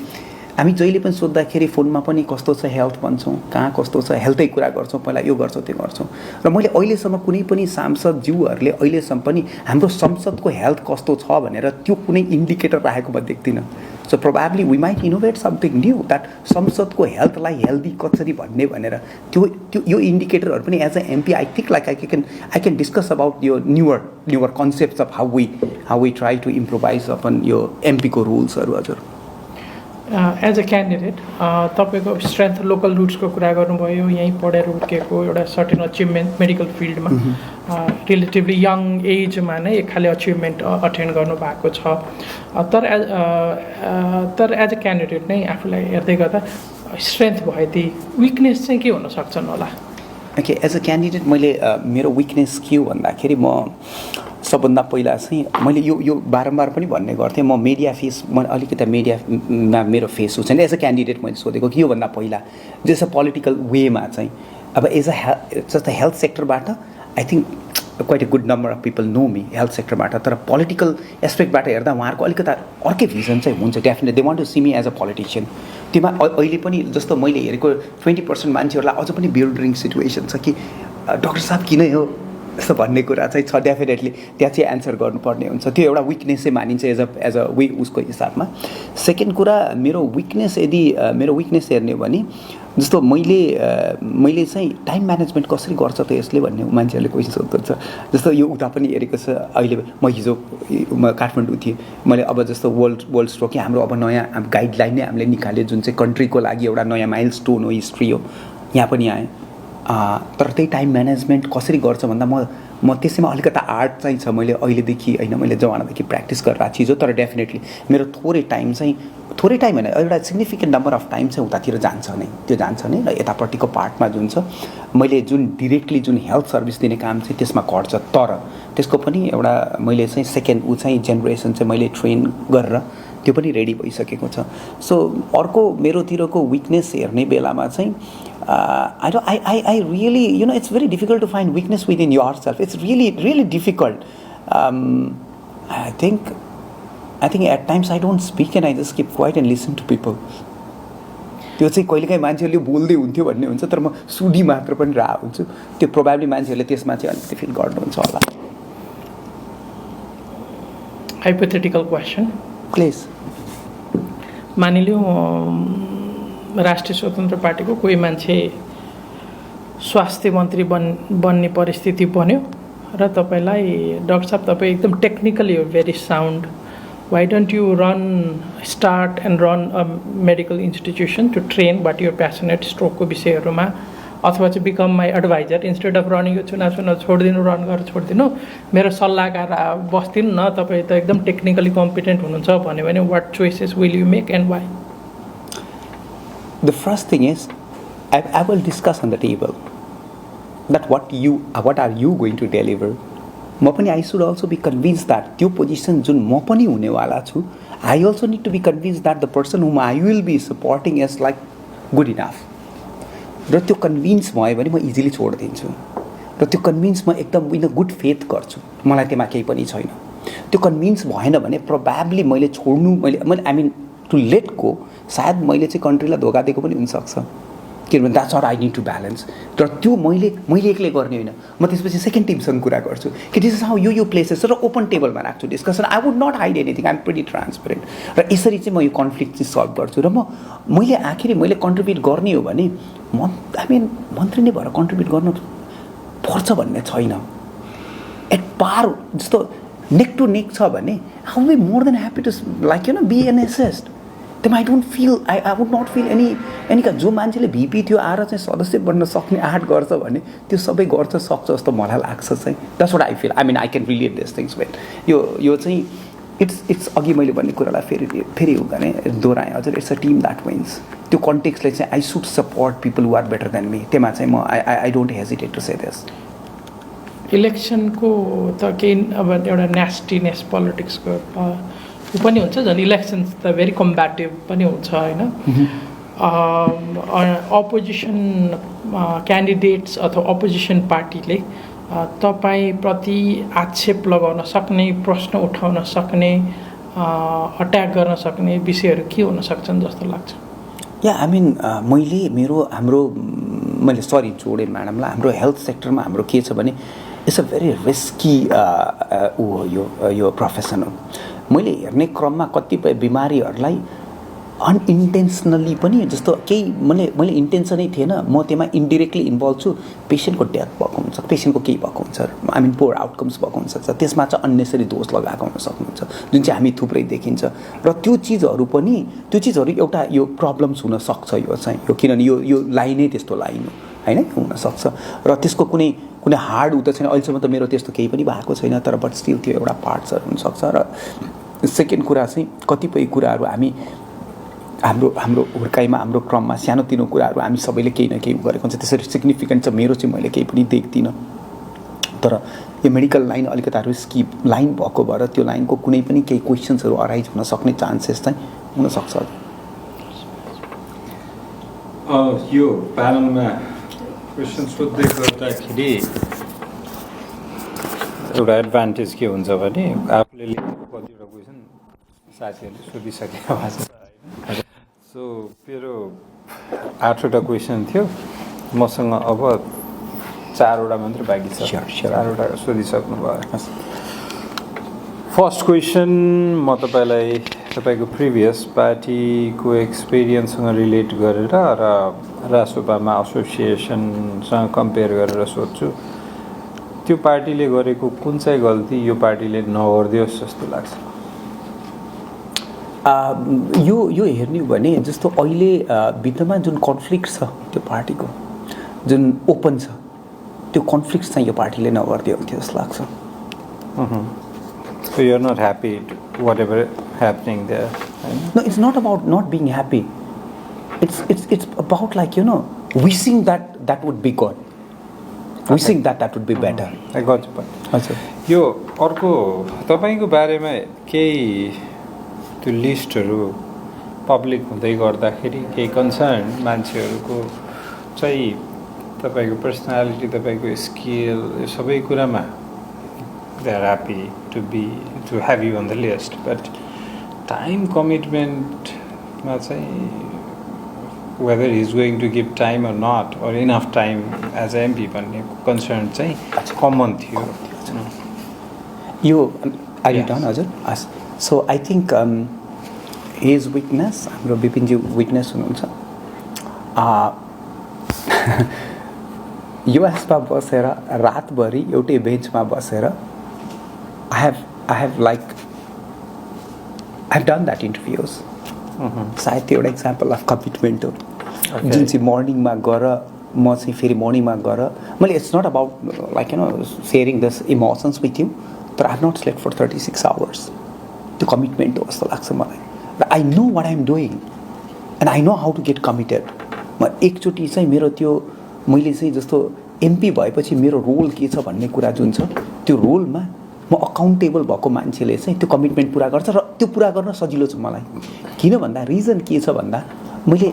Speaker 1: हामी जहिले पनि सोद्धाखेरि फोनमा पनि कस्तो छ हेल्थ भन्छौँ, कहाँ कस्तो छ हेल्थै कुरा गर्छौँ, पहिला यो गर्छौँ त्यो गर्छौँ। र मैले अहिलेसम्म कुनै पनि सांसदज्यूहरूले अहिलेसम्म पनि हाम्रो संसदको हेल्थ कस्तो छ भनेर त्यो कुनै इन्डिकेटर राखेको म देख्दिनँ। So probably we might innovate something new that संसदको हेल्थलाई हेल्दी कसरी भन्ने भनेर त्यो त्यो यो इन्डिकेटरहरू पनि as a MP I think like I can discuss about यो newer concepts of how we try to improvise upon यो एमपीको रुल्सहरू। हजुर
Speaker 4: एज अ क्यान्डिडेट तपाईँको स्ट्रेन्थ लोकल रुट्सको कुरा गर्नुभयो, यहीँ पढेर हुर्केको एउटा सर्टेन अचिभमेन्ट मेडिकल फिल्डमा रिलेटिभली यङ एजमा नै एक खाले अचिभमेन्ट अटेन्ड गर्नुभएको छ। तर एज अ क्यान्डिडेट नै आफूलाई हेर्दै गर्दा स्ट्रेन्थ भए विकनेस चाहिँ के हुन सक्छन् होला?
Speaker 1: ओके, एज अ क्यान्डिडेट मैले मेरो विकनेस के हो भन्दाखेरि म सबभन्दा पहिला चाहिँ मैले यो बारम्बार पनि भन्ने गर्थेँ, म मिडिया फेस म अलिकति मिडियामा मेरो फेस छैन। एज अ क्यान्डिडेट मैले सोधेको कि योभन्दा पहिला जस्तो पोलिटिकल वेमा चाहिँ अब एज अ जस्तो हेल्थ सेक्टरबाट I think quite a good number of people know me health सेक्टरबाट, तर पोलिटिकल एस्पेक्टबाट हेर्दा उहाँहरूको अलिकति अर्कै भिजन चाहिँ हुन्छ। Definitely they want to see me as a politician. त्योमा अहिले पनि जस्तो मैले हेरेको 20% मान्छेहरूलाई अझ पनि बिल्डरिङ सिचुएसन छ कि डाक्टर साहब किन हो यस्तो भन्ने कुरा चाहिँ छ। डेफिनेटली त्यहाँ चाहिँ एन्सर गर्नुपर्ने हुन्छ, त्यो एउटा विकनेस चाहिँ मानिन्छ एज अ उसको हिसाबमा। सेकेन्ड कुरा मेरो विकनेस यदि मेरो विकनेस हेर्ने हो भने जस्तो मैले चाहिँ टाइम म्यानेजमेन्ट कसरी गर्छ त यसले भन्ने मान्छेहरूले क्वेसन सोध्नुहुन्छ। जस्तो यो उता पनि हेरेको छ, अहिले म हिजो काठमाडौँ थिएँ, मैले अब जस्तो वर्ल्ड स्ट्रोक हाम्रो अब नयाँ गाइडलाइन नै हामीले निकाल्यो जुन चाहिँ कन्ट्रीको लागि एउटा नयाँ माइल स्टोन हो, हिस्ट्री हो, यहाँ पनि आएँ। तर त्यही टाइम म्यानेजमेन्ट कसरी गर्छ भन्दा म त्यसैमा अलिकता आर्ट चाहिँ छ। मैले अहिलेदेखि होइन, मैले जमानादेखि प्र्याक्टिस गरेर चिज हो, तर डेफिनेटली मेरो थोरै टाइम होइन एउटा सिग्निफिकेन्ट नम्बर अफ टाइम चाहिँ उतातिर जान्छ नै, त्यो जान्छ नै। र यतापट्टिको पार्टमा जुन छ मैले जुन डिरेक्टली जुन हेल्थ सर्भिस दिने काम चाहिँ त्यसमा घट्छ, तर त्यसको पनि एउटा मैले चाहिँ सेकेन्ड चाहिँ जेनेरेसन चाहिँ मैले ट्रेन गरेर त्यो पनि रेडी भइसकेको छ। सो अर्को मेरोतिरको विकनेस हेर्ने बेलामा चाहिँ I really, it's very difficult to find weakness within yourself. It's really difficult. I think at times I don't speak and I just keep quiet and listen to people. त्यो चाहिँ कहिलेकाहीँ मान्छेहरूले बोल्दै हुन्थ्यो भन्ने हुन्छ, तर म सुडी मात्र पनि रह हुन्छु। त्यो प्रोबेबली मान्छेहरूले त्यसमा चाहिँ अलिकति फिल गर्नुहुन्छ होला।
Speaker 4: Hypothetical question
Speaker 1: please.
Speaker 4: मानिलिउँ राष्ट्रिय स्वतन्त्र पार्टीको कोही मान्छे स्वास्थ्य मन्त्री बन्ने परिस्थिति बन्यो र तपाईँलाई डाक्टर साहब तपाईँ एकदम technically very sound, why don't you start and run a medical institution to train what your passionate स्ट्रोकको विषयहरूमा, अथवा चाहिँ become my adviser instead of running यो चुनाव छोडिदिनु, रन गरेर छोडिदिनु, मेरो सल्लाहकार बस्दिनु न, तपाईँ त एकदम टेक्निकली कम्पिटेन्ट हुनुहुन्छ भन्यो भने what choices will you make and why?
Speaker 1: The first thing is, I will discuss on the table that what are you going to deliver. म पनि I should also be convinced that त्यो position जुन म पनि हुनेवाला छु, I also need to be convinced that the person whom I will be supporting is like good enough. र त्यो कन्भिन्स भयो भने म इजिली छोडिदिन्छु, र त्यो कन्भिन्स म एकदम इन अ गुड फेथ गर्छु, मलाई त्यसमा केही पनि छैन। त्यो कन्भिन्स भएन भने प्रोबेबली मैले छोड्नु I mean to let go, सायद मैले चाहिँ कन्ट्रीलाई धोका दिएको पनि हुनसक्छ, किनभने that's our I need to balance. तर त्यो मैले एक्लै गर्ने होइन, म त्यसपछि सेकेन्ड टिमसँग कुरा गर्छु कि दिस इज हाउ यो प्लेसेस, र ओपन टेबलमा राख्छु discussion. I would not hide anything, I am pretty transparent. र यसरी चाहिँ म यो कन्फ्लिक्ट चाहिँ सल्भ गर्छु। र मैले आखिरी मैले कन्ट्रिब्युट गर्ने हो भने मन्त्री नै भएर कन्ट्रिब्युट गर्नु पर्छ भन्ने छैन। एट पार जस्तो नेक टु नेक छ भने I will be more than happy to be an assessed. त्यसमा I don't feel I would not feel any जो मान्छेले भिपी थियो आएर चाहिँ सदस्य बन्न सक्ने आँट गर्छ भने त्यो सबै गर्छ सक्छ जस्तो मलाई लाग्छ चाहिँ। That's what I feel. I can relate this things with यो चाहिँ इट्स अघि मैले भन्ने कुरालाई फेरि भने दोहोऱ्याएँ हजुर, it's a team that wins. त्यो कन्टेक्स्टले चाहिँ I should support people who are better than me, त्यसमा चाहिँ म I don't hesitate to say this.
Speaker 4: इलेक्सनको त केही अब एउटा न्यास्टिनेस पोलिटिक्सको पनि हुन्छ, झन् इलेक्सन्स त भेरी कम्ब्याटिभ पनि हुन्छ होइन। अपोजिसन क्यान्डिडेट्स अथवा अपोजिसन पार्टीले तपाईँप्रति आक्षेप लगाउन सक्ने, प्रश्न उठाउन सक्ने, अट्याक गर्न सक्ने विषयहरू के हुन सक्छन् जस्तो लाग्छ?
Speaker 1: या आई मिन मैले सरी जोडेँ म्याडमलाई, हाम्रो हेल्थ सेक्टरमा हाम्रो के छ भने इट्स अ भेरी रिस्की ऊ हो यो प्रोफेसन हो। मैले हेर्ने क्रममा कतिपय बिमारीहरूलाई अनइन्टेन्सनली पनि, जस्तो केही मैले इन्टेन्सनै थिएन, म त्यसमा इन्डिरेक्टली इन्भल्भ छु, पेसेन्टको डेथ भएको हुन्छ, पेसेन्टको केही भएको हुन्छ, आई मिन पोर आउटकम्स भएको हुन्छ, त्यसमा चाहिँ अन्नेसरी दोष लगाएको हुन सक्नुहुन्छ, जुन चाहिँ हामी थुप्रै देखिन्छ। र त्यो चिजहरू एउटा यो प्रब्लम्स हुनसक्छ, यो चाहिँ यो किनभने यो लाइनै त्यस्तो लाइन हो होइन, हुनसक्छ। र त्यसको कुनै हार्ड उ त छैन, अहिलेसम्म त मेरो त्यस्तो केही पनि भएको छैन, तर बट स्टिल त्यो एउटा पार्ट्सहरू हुनसक्छ। र सेकेन्ड कुरा चाहिँ कतिपय कुराहरू हाम्रो हुर्काइमा, हाम्रो क्रममा सानोतिनो कुराहरू हामी सबैले केही न केही गरेको हुन्छ, त्यसरी सिग्निफिकेन्ट छ मेरो चाहिँ मैले केही पनि देख्दिनँ। तर यो मेडिकल लाइन अलिकति रिस्की लाइन भएको भएर त्यो लाइनको कुनै पनि केही क्वेसन्सहरू अराइज हुन सक्ने चान्सेस चाहिँ हुनसक्छ।
Speaker 5: यो प्यानलमा क्वेसन सोध्दै गर्दाखेरि एउटा एडभान्टेज के हुन्छ भने आफूले लेखेको कतिवटा क्वेसन साथीहरूले सोधिसकेको भएको छ होइन। सो मेरो 8वटा क्वेसन थियो, मसँग अब 4वटा मात्र बाँकी छ। 4वटा सोधिसक्नु भयो। फर्स्ट क्वेसन म तपाईँको प्रिभियस पार्टीको एक्सपिरियन्ससँग रिलेट गरेर र राष्ट्रसभामा एसोसिएसनसँग कम्पेयर गरेर सोध्छु, त्यो पार्टीले गरेको कुन चाहिँ गल्ती यो पार्टीले नगरिदियोस् जस्तो लाग्छ?
Speaker 1: यो हेर्ने हो भने जस्तो अहिले भित्रमा जुन कन्फ्लिक्ट छ त्यो पार्टीको जुन ओपन छ, त्यो कन्फ्लिक्ट चाहिँ यो पार्टीले नगरिदियो हुन्थ्यो जस्तो लाग्छ।
Speaker 5: So you're not happy to whatever happening there?
Speaker 1: No, it's not about not being happy. It's about like wishing that would be good. Wishing that would be better.
Speaker 5: I got your point.
Speaker 1: हजुर।
Speaker 5: यो अर्को तपाईँको बारेमा केही त्यो लिस्टहरू public हुँदै गर्दाखेरि केही कन्सर्न मान्छेहरूको चाहिँ तपाईँको पर्सनालिटी, तपाईँको स्किल, यो सबै कुरामा they are happy to have you on the list, but time commitment ma चाहिँ whether he is going to give time or not or enough time as a MP भन्ने concern चाहिँ common थियो।
Speaker 1: यो are you done हजुर? So I think his weakness, हाम्रो विपिनजी weakness हुनुहुन्छ, युएसमा बसेर रातभरि एउटै बेन्चमा बसेर I have done that interviews. सायद त्यो एउटा एक्जाम्पल अफ कमिटमेन्ट हो, जुन चाहिँ मर्निङमा गएर म चाहिँ फेरि मर्निङमा गएर मैले it's not about like sharing this emotions with you, तर I have not slept for 36 hours. त्यो कमिटमेन्ट हो जस्तो लाग्छ मलाई। र I know what I am doing and I know how to get committed. म एकचोटि चाहिँ मेरो त्यो मैले चाहिँ जस्तो एमपी भएपछि मेरो रोल के छ भन्ने कुरा जुन छ, त्यो रोलमा म अकाउन्टेबल भएको मान्छेले चाहिँ त्यो कमिटमेन्ट पुरा गर्छ र त्यो पुरा गर्न सजिलो छ मलाई। किन भन्दा रिजन के छ भन्दा मैले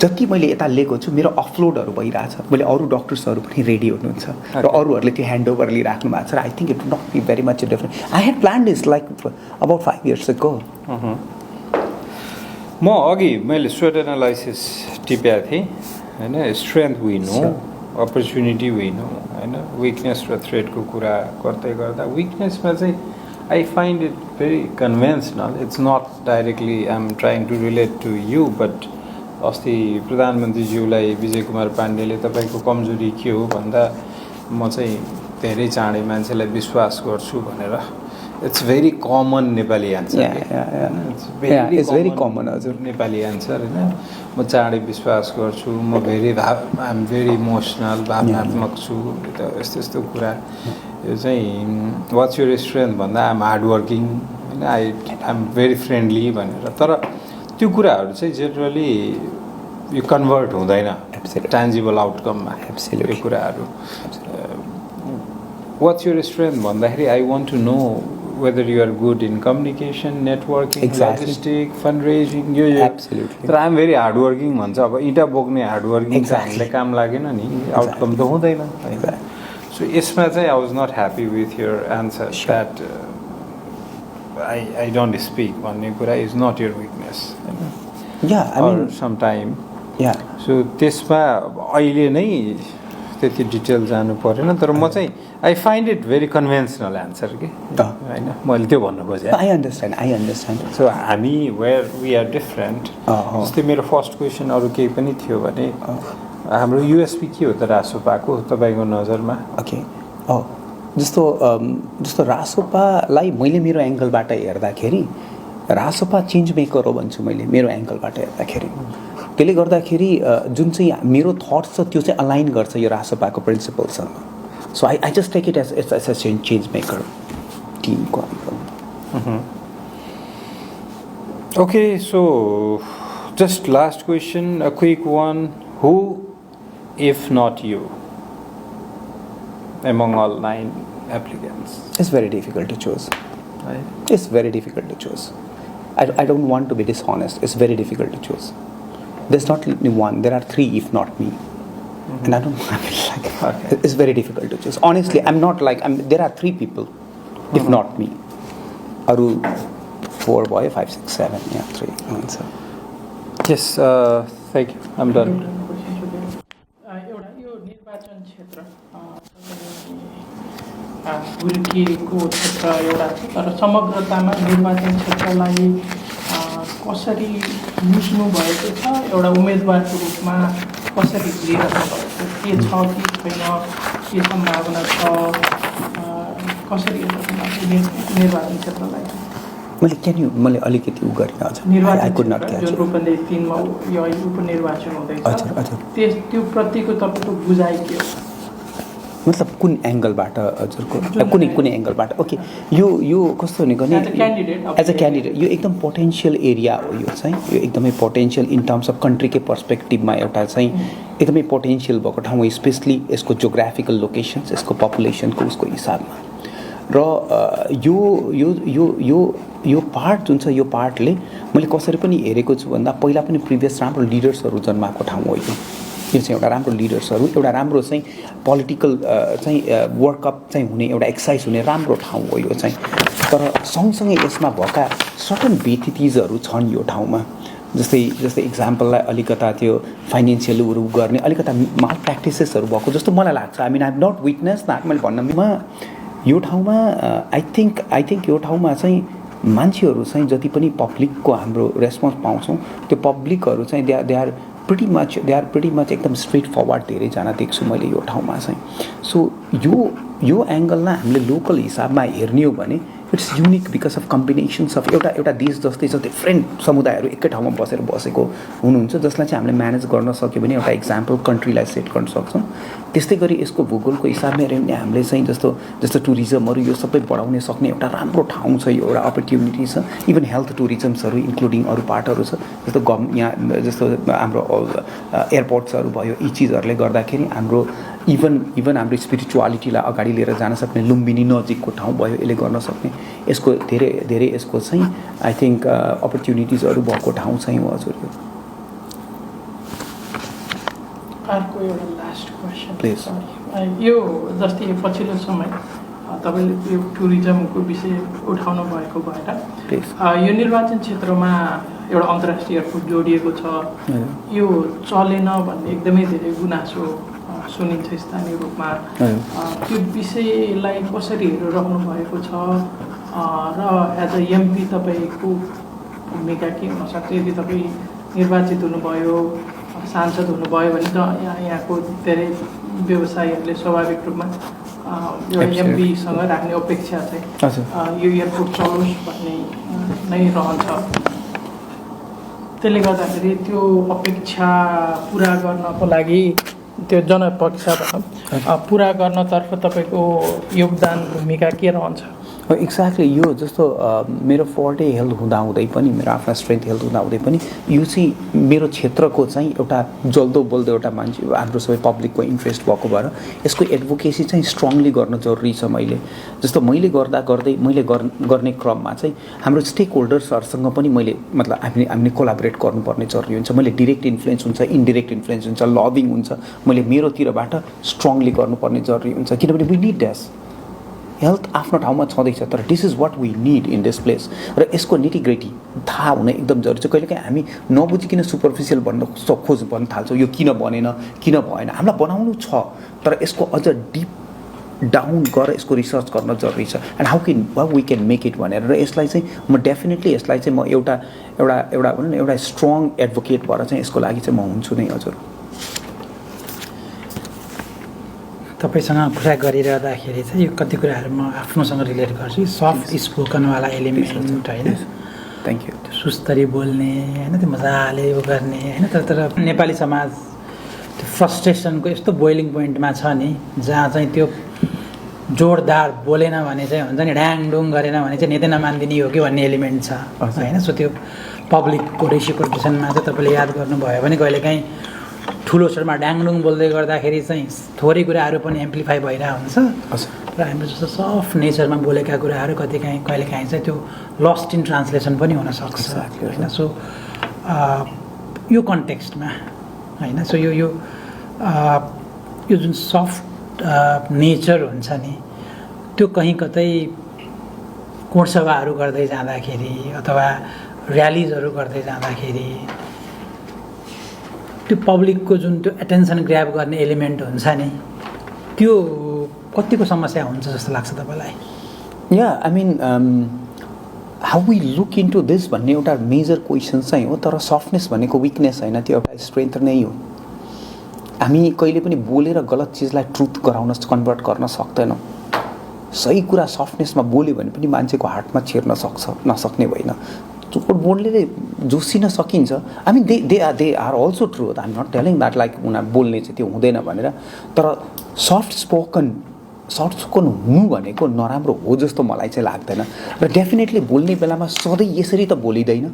Speaker 1: जति मैले यता लिएको छु मेरो अफलोडहरू भइरहेछ, मैले अरू डक्टर्सहरू पनि रेडी हुनुहुन्छ र अरूहरूले त्यो ह्यान्डओभर लिइराख्नु भएको छ। र I think it would not be very much different. I had planned this like about 5 years ago।
Speaker 5: म अघि मैले स्वेट एनालाइसिस टिपेको थिएँ होइन। Strength we know, opportunity we know होइन, विकनेस र थ्रेटको कुरा गर्दै गर्दा विकनेसमा चाहिँ I find it very conventional. It's not directly I am trying to relate to you, but अस्ति प्रधानमन्त्रीज्यूलाई विजय कुमार पाण्डेले तपाईँको कमजोरी के हो भन्दा म चाहिँ धेरै चाँडै मान्छेलाई विश्वास गर्छु भनेर। It's very common Nepali answer.
Speaker 1: It's very common हजुर
Speaker 5: नेपाली एन्सर होइन। म चाँडै विश्वास गर्छु, म आइ एम भेरी इमोसनल, भावनात्मक छु, यस्तो यस्तो कुरा। यो चाहिँ वाट्स योर स्ट्रेन्थ भन्दा आइ एम हार्ड वर्किङ होइन, आई एम भेरी फ्रेन्डली भनेर। तर त्यो कुराहरू चाहिँ जेनरली यो कन्भर्ट हुँदैन ट्यान्जिबल आउटकममा यो कुराहरू। वाट्स योर स्ट्रेन्थ भन्दाखेरि I want to know whether you are good in communication, networking, logistic, fundraising,
Speaker 1: Absolutely.
Speaker 5: तर I am very hard working भन्छ। अब इँटा बोक्ने हार्ड वर्किङ हामीलाई काम लागेन नि, आउटकम त हुँदैन। सो यसमा चाहिँ I was not happy with your answer that I don't speak भन्ने कुरा इज नट यर विकनेस होइन।
Speaker 1: Yeah, I mean,
Speaker 5: some time
Speaker 1: या
Speaker 5: सो त्यसमा अहिले नै त्यति डिटेल जानु परेन तर म चाहिँ I find it very conventional answer कि होइन मैले त्यो भन्नु खोजेँ
Speaker 1: आई अन्डरस्ट्यान्ड
Speaker 5: सो हामी वेयर वी आर डिफरेन्ट जस्तै मेरो फर्स्ट क्वेसन अरू केही पनि थियो भने हाम्रो युएसपी के हो त रासोपाको तपाईँको नजरमा
Speaker 1: ओके जस्तो रासोपालाई मैले मेरो एङ्गलबाट हेर्दाखेरि रासोपा चेन्ज मेकर हो भन्छु मैले मेरो एङ्गलबाट हेर्दाखेरि त्यसले गर्दाखेरि जुन चाहिँ मेरो थट्स छ त्यो चाहिँ अलाइन गर्छ यो रासोपाको प्रिन्सिपलसँग so I just take it as a change maker टिमको
Speaker 5: okay so just last question a quick one who if not you among all 9 applicants?
Speaker 1: It's very difficult to choose.
Speaker 5: Right?
Speaker 1: It's very difficult to choose. I don't want to be dishonest. It's very difficult to choose. There's not only one. There are 3 if not me. And I don't want to be like
Speaker 5: Okay.
Speaker 1: It's very difficult to choose. Honestly, I'm not like there are 3 people if not me. Aru 4 boy 5 6 7 yeah 3 answer.
Speaker 5: Yes, thank you. I'm done.
Speaker 4: एउटा यो निर्वाचन क्षेत्र हुर्किएको क्षेत्र एउटा छ तर समग्रतामा निर्वाचन क्षेत्रलाई कसरी बुझ्नु भएको छ एउटा उम्मेदवारको रूपमा कसरी लिइरहनु भएको के छ कि छैन के सम्भावना छ कसरी निर्वाचन क्षेत्रलाई
Speaker 1: मैले अलिकति गरेँ हजुर
Speaker 4: निर्वाचन जुन रूपले 3मा यो उपनिर्वाचन हुँदैछ त्यो प्रतिको तपाईँको बुझाइ के हो
Speaker 1: मतलब कुन एङ्गलबाट हजुरको कुनै एङ्गलबाट ओके यो कस्तो हुने गर्ने एज अ क्यान्डिडेट यो एकदम पोटेन्सियल एरिया हो यो चाहिँ यो एकदमै पोटेन्सियल इन टर्म्स अफ कन्ट्रीकै पर्सपेक्टिभमा एउटा चाहिँ एकदमै पोटेन्सियल भएको ठाउँ हो स्पेसली यसको जोग्राफिकल लोकेसन्स यसको पपुलेसनको उसको हिसाबमा र यो पार्ट जुन छ यो पार्टले मैले कसरी पनि हेरेको छु भन्दा पहिला पनि प्रिभियस राम्रो लिडर्सहरू जन्माएको ठाउँ हो यो चाहिँ एउटा राम्रो लिडर्सहरू एउटा राम्रो चाहिँ पोलिटिकल चाहिँ वर्कअप चाहिँ हुने एउटा एक्सर्साइज हुने राम्रो ठाउँ हो यो चाहिँ तर सँगसँगै यसमा भएका सर्टन बेथितिजहरू छन् यो ठाउँमा जस्तै इक्जाम्पललाई अलिकता त्यो फाइनेन्सियलहरू गर्ने अलिकता माल प्र्याक्टिसेसहरू भएको जस्तो मलाई लाग्छ I have not witness that मैले भन्नमा यो ठाउँमा आई थिङ्क यो ठाउँमा चाहिँ मान्छेहरू चाहिँ जति पनि पब्लिकको हाम्रो रेस्पोन्स पाउँछौँ त्यो पब्लिकहरू चाहिँ दे आर प्रिटी मच एकदम स्ट्रेट फरवर्ड धेरैजना देख्छु मैले यो ठाउँमा चाहिँ सो यो एङ्गललाई हामीले लोकल हिसाबमा हेर्ने हो भने it's unique because of combinations of एउटा देश जस्तै छ डिफ्रेन्ट समुदायहरू एकै ठाउँमा बसेको हुनुहुन्छ जसलाई चाहिँ हामीले म्यानेज गर्न सक्यो भने एउटा इक्जाम्पल कन्ट्रीलाई सेट गर्न सक्छौँ त्यस्तै गरी यसको भूगोलको हिसाबमा हेऱ्यो भने हामीले चाहिँ जस्तो टुरिज्महरू यो सबै बढाउन सक्ने एउटा राम्रो ठाउँ छ यो एउटा अपर्च्युनिटी छ इभन हेल्थ टुरिज्महरू इन्क्लुडिङ अरू पार्टहरू छ जस्तो यहाँ जस्तो हाम्रो एयरपोर्ट्सहरू भयो यी चिजहरूले गर्दाखेरि हाम्रो इभन हाम्रो स्पिरिचुअलिटीलाई अगाडि लिएर जान सक्ने लुम्बिनी नजिकको ठाउँ भयो यसले गर्न सक्ने यसको धेरै यसको चाहिँ आई थिङ्क अपर्च्युनिटिजहरू भएको ठाउँ चाहिँ हो हजुर
Speaker 4: अर्को एउटा लास्ट क्वेसन
Speaker 1: प्लिज
Speaker 4: यो जस्तै पछिल्लो समय तपाईँले यो टुरिज्मको विषय उठाउनु भएको भएर यो निर्वाचन क्षेत्रमा एउटा अन्तर्राष्ट्रिय एयरपोर्ट जोडिएको छ यो चलेन भन्ने एकदमै धेरै गुनासो सुनिन्छ स्थानीय रूपमा त्यो विषयलाई कसरी हेरिरहनु भएको छ र एज अ एमपी तपाईँको भूमिका के हुनसक्छ यदि तपाईँ निर्वाचित हुनुभयो सांसद हुनुभयो भने त यहाँको धेरै व्यवसायीहरूले स्वाभाविक रूपमा एउटा एमपीसँग राख्ने अपेक्षा चाहिँ यो एयरपोर्ट चलोस् भन्ने नै रहन्छ त्यसले गर्दाखेरि त्यो अपेक्षा पुरा गर्नको लागि त्यो जनपक्ष पुरा गर्नतर्फ तपाईँको योगदान भूमिका के रहन्छ
Speaker 1: एक्ज्याक्टली यो जस्तो मेरो फोर्टे हेल्थ हुँदाहुँदै पनि मेरो आफ्ना स्ट्रेन्थ हेल्थ हुँदाहुँदै पनि यो चाहिँ मेरो क्षेत्रको चाहिँ एउटा जल्दो बोल्दो एउटा मान्छे हाम्रो सबै पब्लिकको इन्ट्रेस्ट भएको भएर यसको एडभोकेसी चाहिँ स्ट्रङली गर्न जरुरी छ जस्तो मैले गर्दै मैले गर्ने क्रममा चाहिँ हाम्रो स्टेक होल्डर्सहरूसँग पनि मैले मतलब हामीले कोलाबोरेट गर्नुपर्ने जरुरी हुन्छ मैले डिरेक्ट इन्फ्लुएन्स हुन्छ इन्डिरेक्ट इन्फ्लुएन्स हुन्छ लबिङ हुन्छ मैले मेरोतिरबाट स्ट्रङली गर्नुपर्ने जरुरी हुन्छ किनभने वी निड ड्यास हेल्थ आफ्नो ठाउँमा छँदैछ तर this is what we need in this place र यसको निटिग्रेटी थाहा हुन एकदम जरुरी छ। कहिलेकाहीँ हामी नबुझिकन सुपरफिसियल भन्न थाल्छौँ यो किन बनेन किन भएन। हामीलाई बनाउनु छ तर यसको अझ डिप डाउन गरेर यसको रिसर्च गर्न जरुरी छ and how we can make it भनेर। र यसलाई चाहिँ म डेफिनेटली यसलाई चाहिँ म एउटा एउटा एउटा भनौँ न एउटा स्ट्रङ एडभोकेट भएर चाहिँ यसको लागि चाहिँ म हुन्छु नै हजुर।
Speaker 2: तपाईँसँग कुरा गरिरहँदाखेरि चाहिँ यो कति कुराहरू म आफ्नोसँग रिलेट गर्छु। सफ्ट स्पोकनवाला एलिमेन्ट होइन,
Speaker 1: थ्याङ्क यू।
Speaker 2: सुस्तरी बोल्ने होइन, त्यो मजाले उ गर्ने होइन। तर नेपाली समाज त्यो फ्रस्ट्रेसनको यस्तो बोइलिङ पोइन्टमा छ नि जहाँ चाहिँ त्यो जोरदार बोलेन भने चाहिँ हुन्छ नि ड्याङडुङ गरेन भने चाहिँ नेतै नमानिदिने हो कि भन्ने एलिमेन्ट छ होइन। सो त्यो पब्लिकको रेसिप्रोकेसनमा चाहिँ तपाईँले याद गर्नुभयो भने कहिलेकाहीँ ठुलो स्वरमा ड्याङडुङ बोल्दै गर्दाखेरि चाहिँ थोरै कुराहरू पनि एम्प्लिफाई भइरहेको हुन्छ र हाम्रो जस्तो सफ्ट नेचरमा बोलेका कुराहरू कहिलेकाहीँ चाहिँ त्यो लस्ट इन ट्रान्सलेसन पनि हुनसक्छ होइन। सो यो कन्टेक्स्टमा होइन, सो यो जुन सफ्ट नेचर हुन्छ नि त्यो कहीँ कतै कोणसभाहरू गर्दै जाँदाखेरि अथवा र्यालिजहरू गर्दै जाँदाखेरि त्यो पब्लिकको जुन त्यो एटेन्सन ग्र्याब गर्ने एलिमेन्ट हुन्छ नि त्यो कतिको समस्या हुन्छ जस्तो लाग्छ तपाईँलाई?
Speaker 1: या I mean how we look into this भन्ने एउटा मेजर क्वेसन चाहिँ हो। तर सफ्टनेस भनेको विकनेस होइन, त्यो एउटा स्ट्रेन्थ नै हो। हामी कहिले पनि बोलेर गलत चिजलाई ट्रुथ गराउन कन्भर्ट गर्न सक्दैनौँ। सही कुरा सफ्टनेसमा बोल्यो भने पनि मान्छेको हार्टमा छिर्न नसक्ने होइन। चुपट बोल्नेले जोसिन सकिन्छ। I mean they are also true. I am not telling that like उनीहरू बोल्ने चाहिँ त्यो हुँदैन भनेर। तर सफ्ट स्पोकन हुनु भनेको नराम्रो हो जस्तो मलाई चाहिँ लाग्दैन। र डेफिनेटली बोल्ने बेलामा सधैँ यसरी त बोलिँदैन।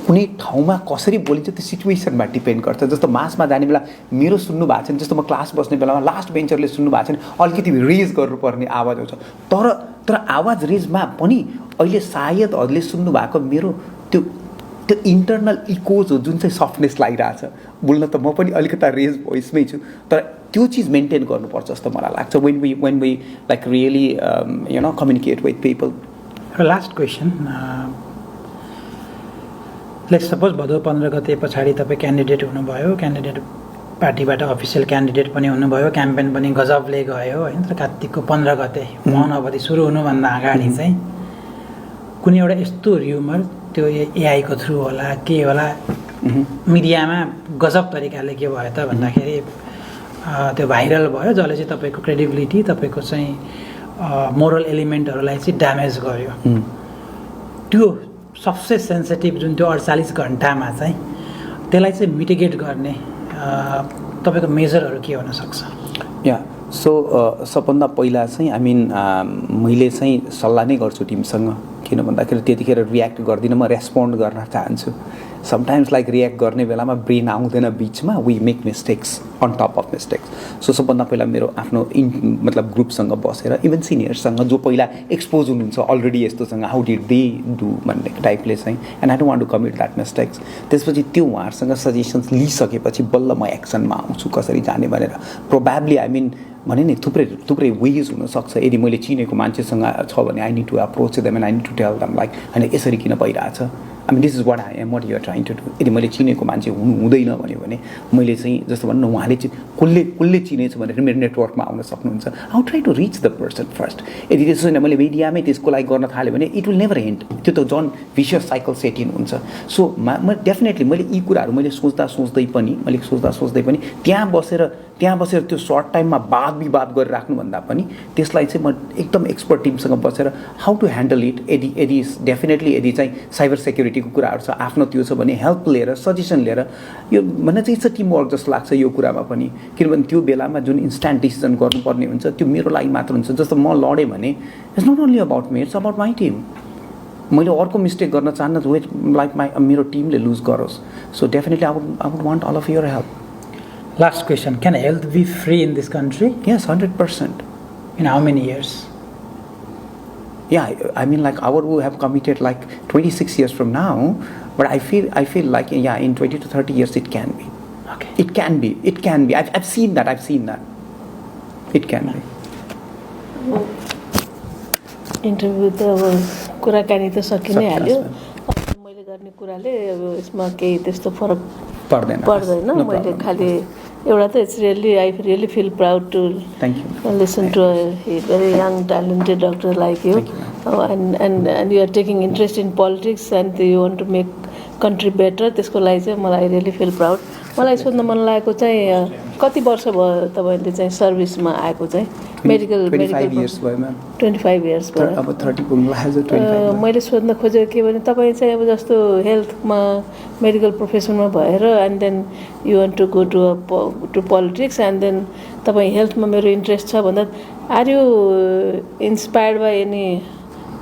Speaker 1: कुनै ठाउँमा कसरी बोलिन्छ त्यो सिचुएसनमा डिपेन्ड गर्छ। जस्तो मासमा जाने बेला मेरो सुन्नु भएको छैन, जस्तो म क्लास बस्ने बेलामा लास्ट बेन्चरले सुन्नु भएको छैन, अलिकति रेज गर्नुपर्ने आवाज आउँछ। तर आवाज रेजमा पनि अहिले सायद हजुरले सुन्नु भएको मेरो त्यो इन्टरनल इकोज हो जुन चाहिँ सफ्टनेस लागिरहेछ। बोल्न त म पनि अलिकति रेज भोइसमै छु तर त्यो चिज मेन्टेन गर्नुपर्छ जस्तो मलाई लाग्छ when we like really communicate with people.
Speaker 2: Last question, let's suppose भदौ 15 गते पछाडि तपाईँ क्यान्डिडेट हुनुभयो, क्यान्डिडेट पार्टीबाट अफिसियल क्यान्डिडेट पनि हुनुभयो, क्याम्पेन पनि गजबले गयो होइन। तर कार्तिकको 15 गते मौन अवधि सुरु हुनुभन्दा अगाडि चाहिँ कुनै एउटा यस्तो र्युमर त्यो एआईको थ्रु होला के होला मिडियामा गजब तरिकाले के भयो त भन्दाखेरि त्यो भाइरल भयो जसले चाहिँ तपाईँको क्रेडिबिलिटी तपाईँको चाहिँ मोरल एलिमेन्टहरूलाई चाहिँ ड्यामेज गर्यो। त्यो सबसे सेन्सिटिभ जुन त्यो 48 घन्टामा चाहिँ त्यसलाई चाहिँ मिटिगेट गर्ने तपाईँको मेजरहरू के हुनसक्छ?
Speaker 1: या सो सबभन्दा पहिला चाहिँ आई मिन मैले चाहिँ सल्लाह नै गर्छु टिमसँग। किन भन्दाखेरि त्यतिखेर रियाक्ट गर्दिनँ, म रेस्पोन्ड गर्न चाहन्छु। समटाइम्स लाइक रियाक्ट गर्ने बेलामा ब्रेन आउँदैन बिचमा, we make mistakes on top of mistakes. So सबभन्दा पहिला मेरो आफ्नो मतलब ग्रुपसँग बसेर इभन सिनियर्ससँग जो पहिला एक्सपोज हुनुहुन्छ अलरेडी यस्तोसँग हाउ डिड दे डु भन्ने टाइपले चाहिँ and I don't want to commit that mistakes. त्यसपछि त्यो उहाँहरूसँग सजेसन्स लिइसकेपछि बल्ल म एक्सनमा आउँछु कसरी जाने भनेर। प्रोबेबली आई मिन भने नि थुप्रै वेज हुनसक्छ। यदि मैले चिनेको मान्छेसँग छ भने I need to approach them and I need to tell them like होइन यसरी किन भइरहेछ, I mean this is what I am what you are trying to do. यदि मैले चिनेको मान्छे हुँदैन भने मैले चाहिँ जस्तो भन्नु न उहाँले चाहिँ कसले चिनेछ भनेर मेरो नेटवर्कमा आउन सक्नुहुन्छ। आउ try to reach the person first. यदि त्यसो छैन मैले मिडियामै त्यसको लागि गर्न थालेँ भने इट विल नेभर एन्ड। त्यो त झन् भिसियस साइकल सेट इन हुन्छ। सो म डेफिनेटली मैले यी कुराहरू मैले सोच्दै पनि त्यहाँ बसेर त्यो सर्ट टाइममा वाद विवाद गरिराख्नुभन्दा पनि त्यसलाई चाहिँ म एकदम एक्सपर्ट टिमसँग बसेर हाउ टु ह्यान्डल इट। यदि डेफिनेटली यदि चाहिँ साइबर सेक्युरिटीको कुराहरू छ आफ्नो त्यो छ भने हेल्प लिएर सजेसन लिएर यो भन्ने चाहिँ इट्स अ टिम वर्क जस्तो लाग्छ यो कुरामा पनि। किनभने त्यो बेलामा जुन इन्स्ट्यान्ट डिसिजन गर्नुपर्ने हुन्छ त्यो मेरो लागि मात्र हुन्छ। जस्तो म लडेँ भने it's not only about me, it's about my team. मैले अर्को मिस्टेक गर्न चाहन्न लाइक मेरो टिमले लुज गरोस्। So definitely I would want all of your help.
Speaker 2: Last question, can health be free in this country?
Speaker 1: Yes, 100%.
Speaker 2: In how many years?
Speaker 1: Yeah, I mean like we have committed like 26 years from now, but I feel like yeah, in 20 to 30 years it can be.
Speaker 2: Okay.
Speaker 1: It can be. I've seen that. It can be.
Speaker 3: Interview त अब कुराकानी त सकि नै हाल्यो
Speaker 1: Subclass
Speaker 3: अब मैले गर्ने कुराले अब यसमा केही त्यस्तो फरक
Speaker 1: पर्दैन
Speaker 3: पर्दैन
Speaker 1: No
Speaker 3: मैले
Speaker 1: problem.
Speaker 3: खालि एउटा त it's really I really feel proud to
Speaker 1: Thank you.
Speaker 3: listen to a very young talented doctor like you,
Speaker 1: Thank you, ma'am.
Speaker 3: and you are taking interest in politics and you want to make country better. त्यसको लागि चाहिँ मलाई really feel proud मलाई सोध्न मन लागेको चाहिँ कति वर्ष भयो तपाईँले चाहिँ सर्भिसमा आएको चाहिँ मेडिकल
Speaker 1: 25 years भयो म्याम
Speaker 3: 25 इयर्स भयो
Speaker 1: अब 30 पुग्नु लाग्यो 25
Speaker 3: मैले सोध्न खोजेको के भने तपाईँ चाहिँ अब जस्तो हेल्थमा मेडिकल प्रोफेसनमा भएर and then you want to go to politics and then तपाईँ हेल्थमा मेरो इन्ट्रेस्ट छ भन्दा are you inspired by any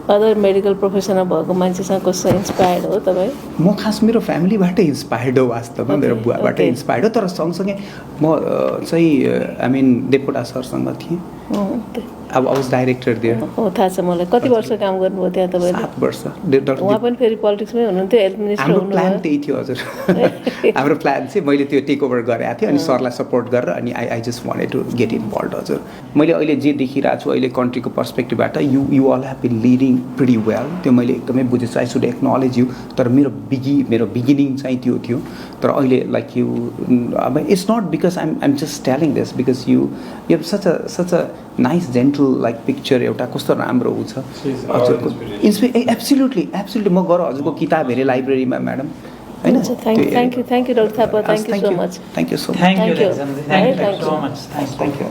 Speaker 3: other medical प्रोफेसनमा भएको मान्छेसँग कसरी इन्सपायर्ड हो तपाईँ
Speaker 1: म खास मेरो फ्यामिलीबाटै इन्सपायर्ड हो वास्तवमा मेरो बुवाबाटै इन्सपायर्ड हो तर सँगसँगै म चाहिँ आई मिन देवकोटा सरसँग थिएँ अब I was director there
Speaker 3: हो थाहा छ मलाई कति वर्ष काम गर्नुभयो त्यहाँ तपाईँले
Speaker 1: 7 वर्ष डाक्टर
Speaker 3: उहाँ पनि फेरि पोलिटिक्समै हुनुहुन्थ्यो हेल्थ मिनिस्टर
Speaker 1: हाम्रो प्लान
Speaker 3: हुनुभयो
Speaker 1: त्यही थियो हजुर हाम्रो प्लान चाहिँ मैले त्यो टेक ओभर गरेको थिएँ अनि सरलाई सपोर्ट गरेर अनि I just wanted to get involve हजुर मैले अहिले जे देखिरहेको छु अहिले कन्ट्रीको पर्सपेक्टिभबाट you all have been leading pretty well त्यो मैले एकदमै बुझेछु आई सुड एक्नोलेज यु तर मेरो बिगिनिङ चाहिँ त्यो थियो तर अहिले लाइक यु अब it's not because I'm just telling this because you have such a nice gentle like picture एउटा कस्तो राम्रो ऊ छ हजुरको एब्सोल्युटली म गएर हजुरको किताब हेरेँ लाइब्रेरीमा म्याडम होइन
Speaker 3: thank you doctor Thapa thank you so much
Speaker 1: thank you so much
Speaker 2: thank you
Speaker 3: Thank you.
Speaker 2: Thank you so much
Speaker 1: thank you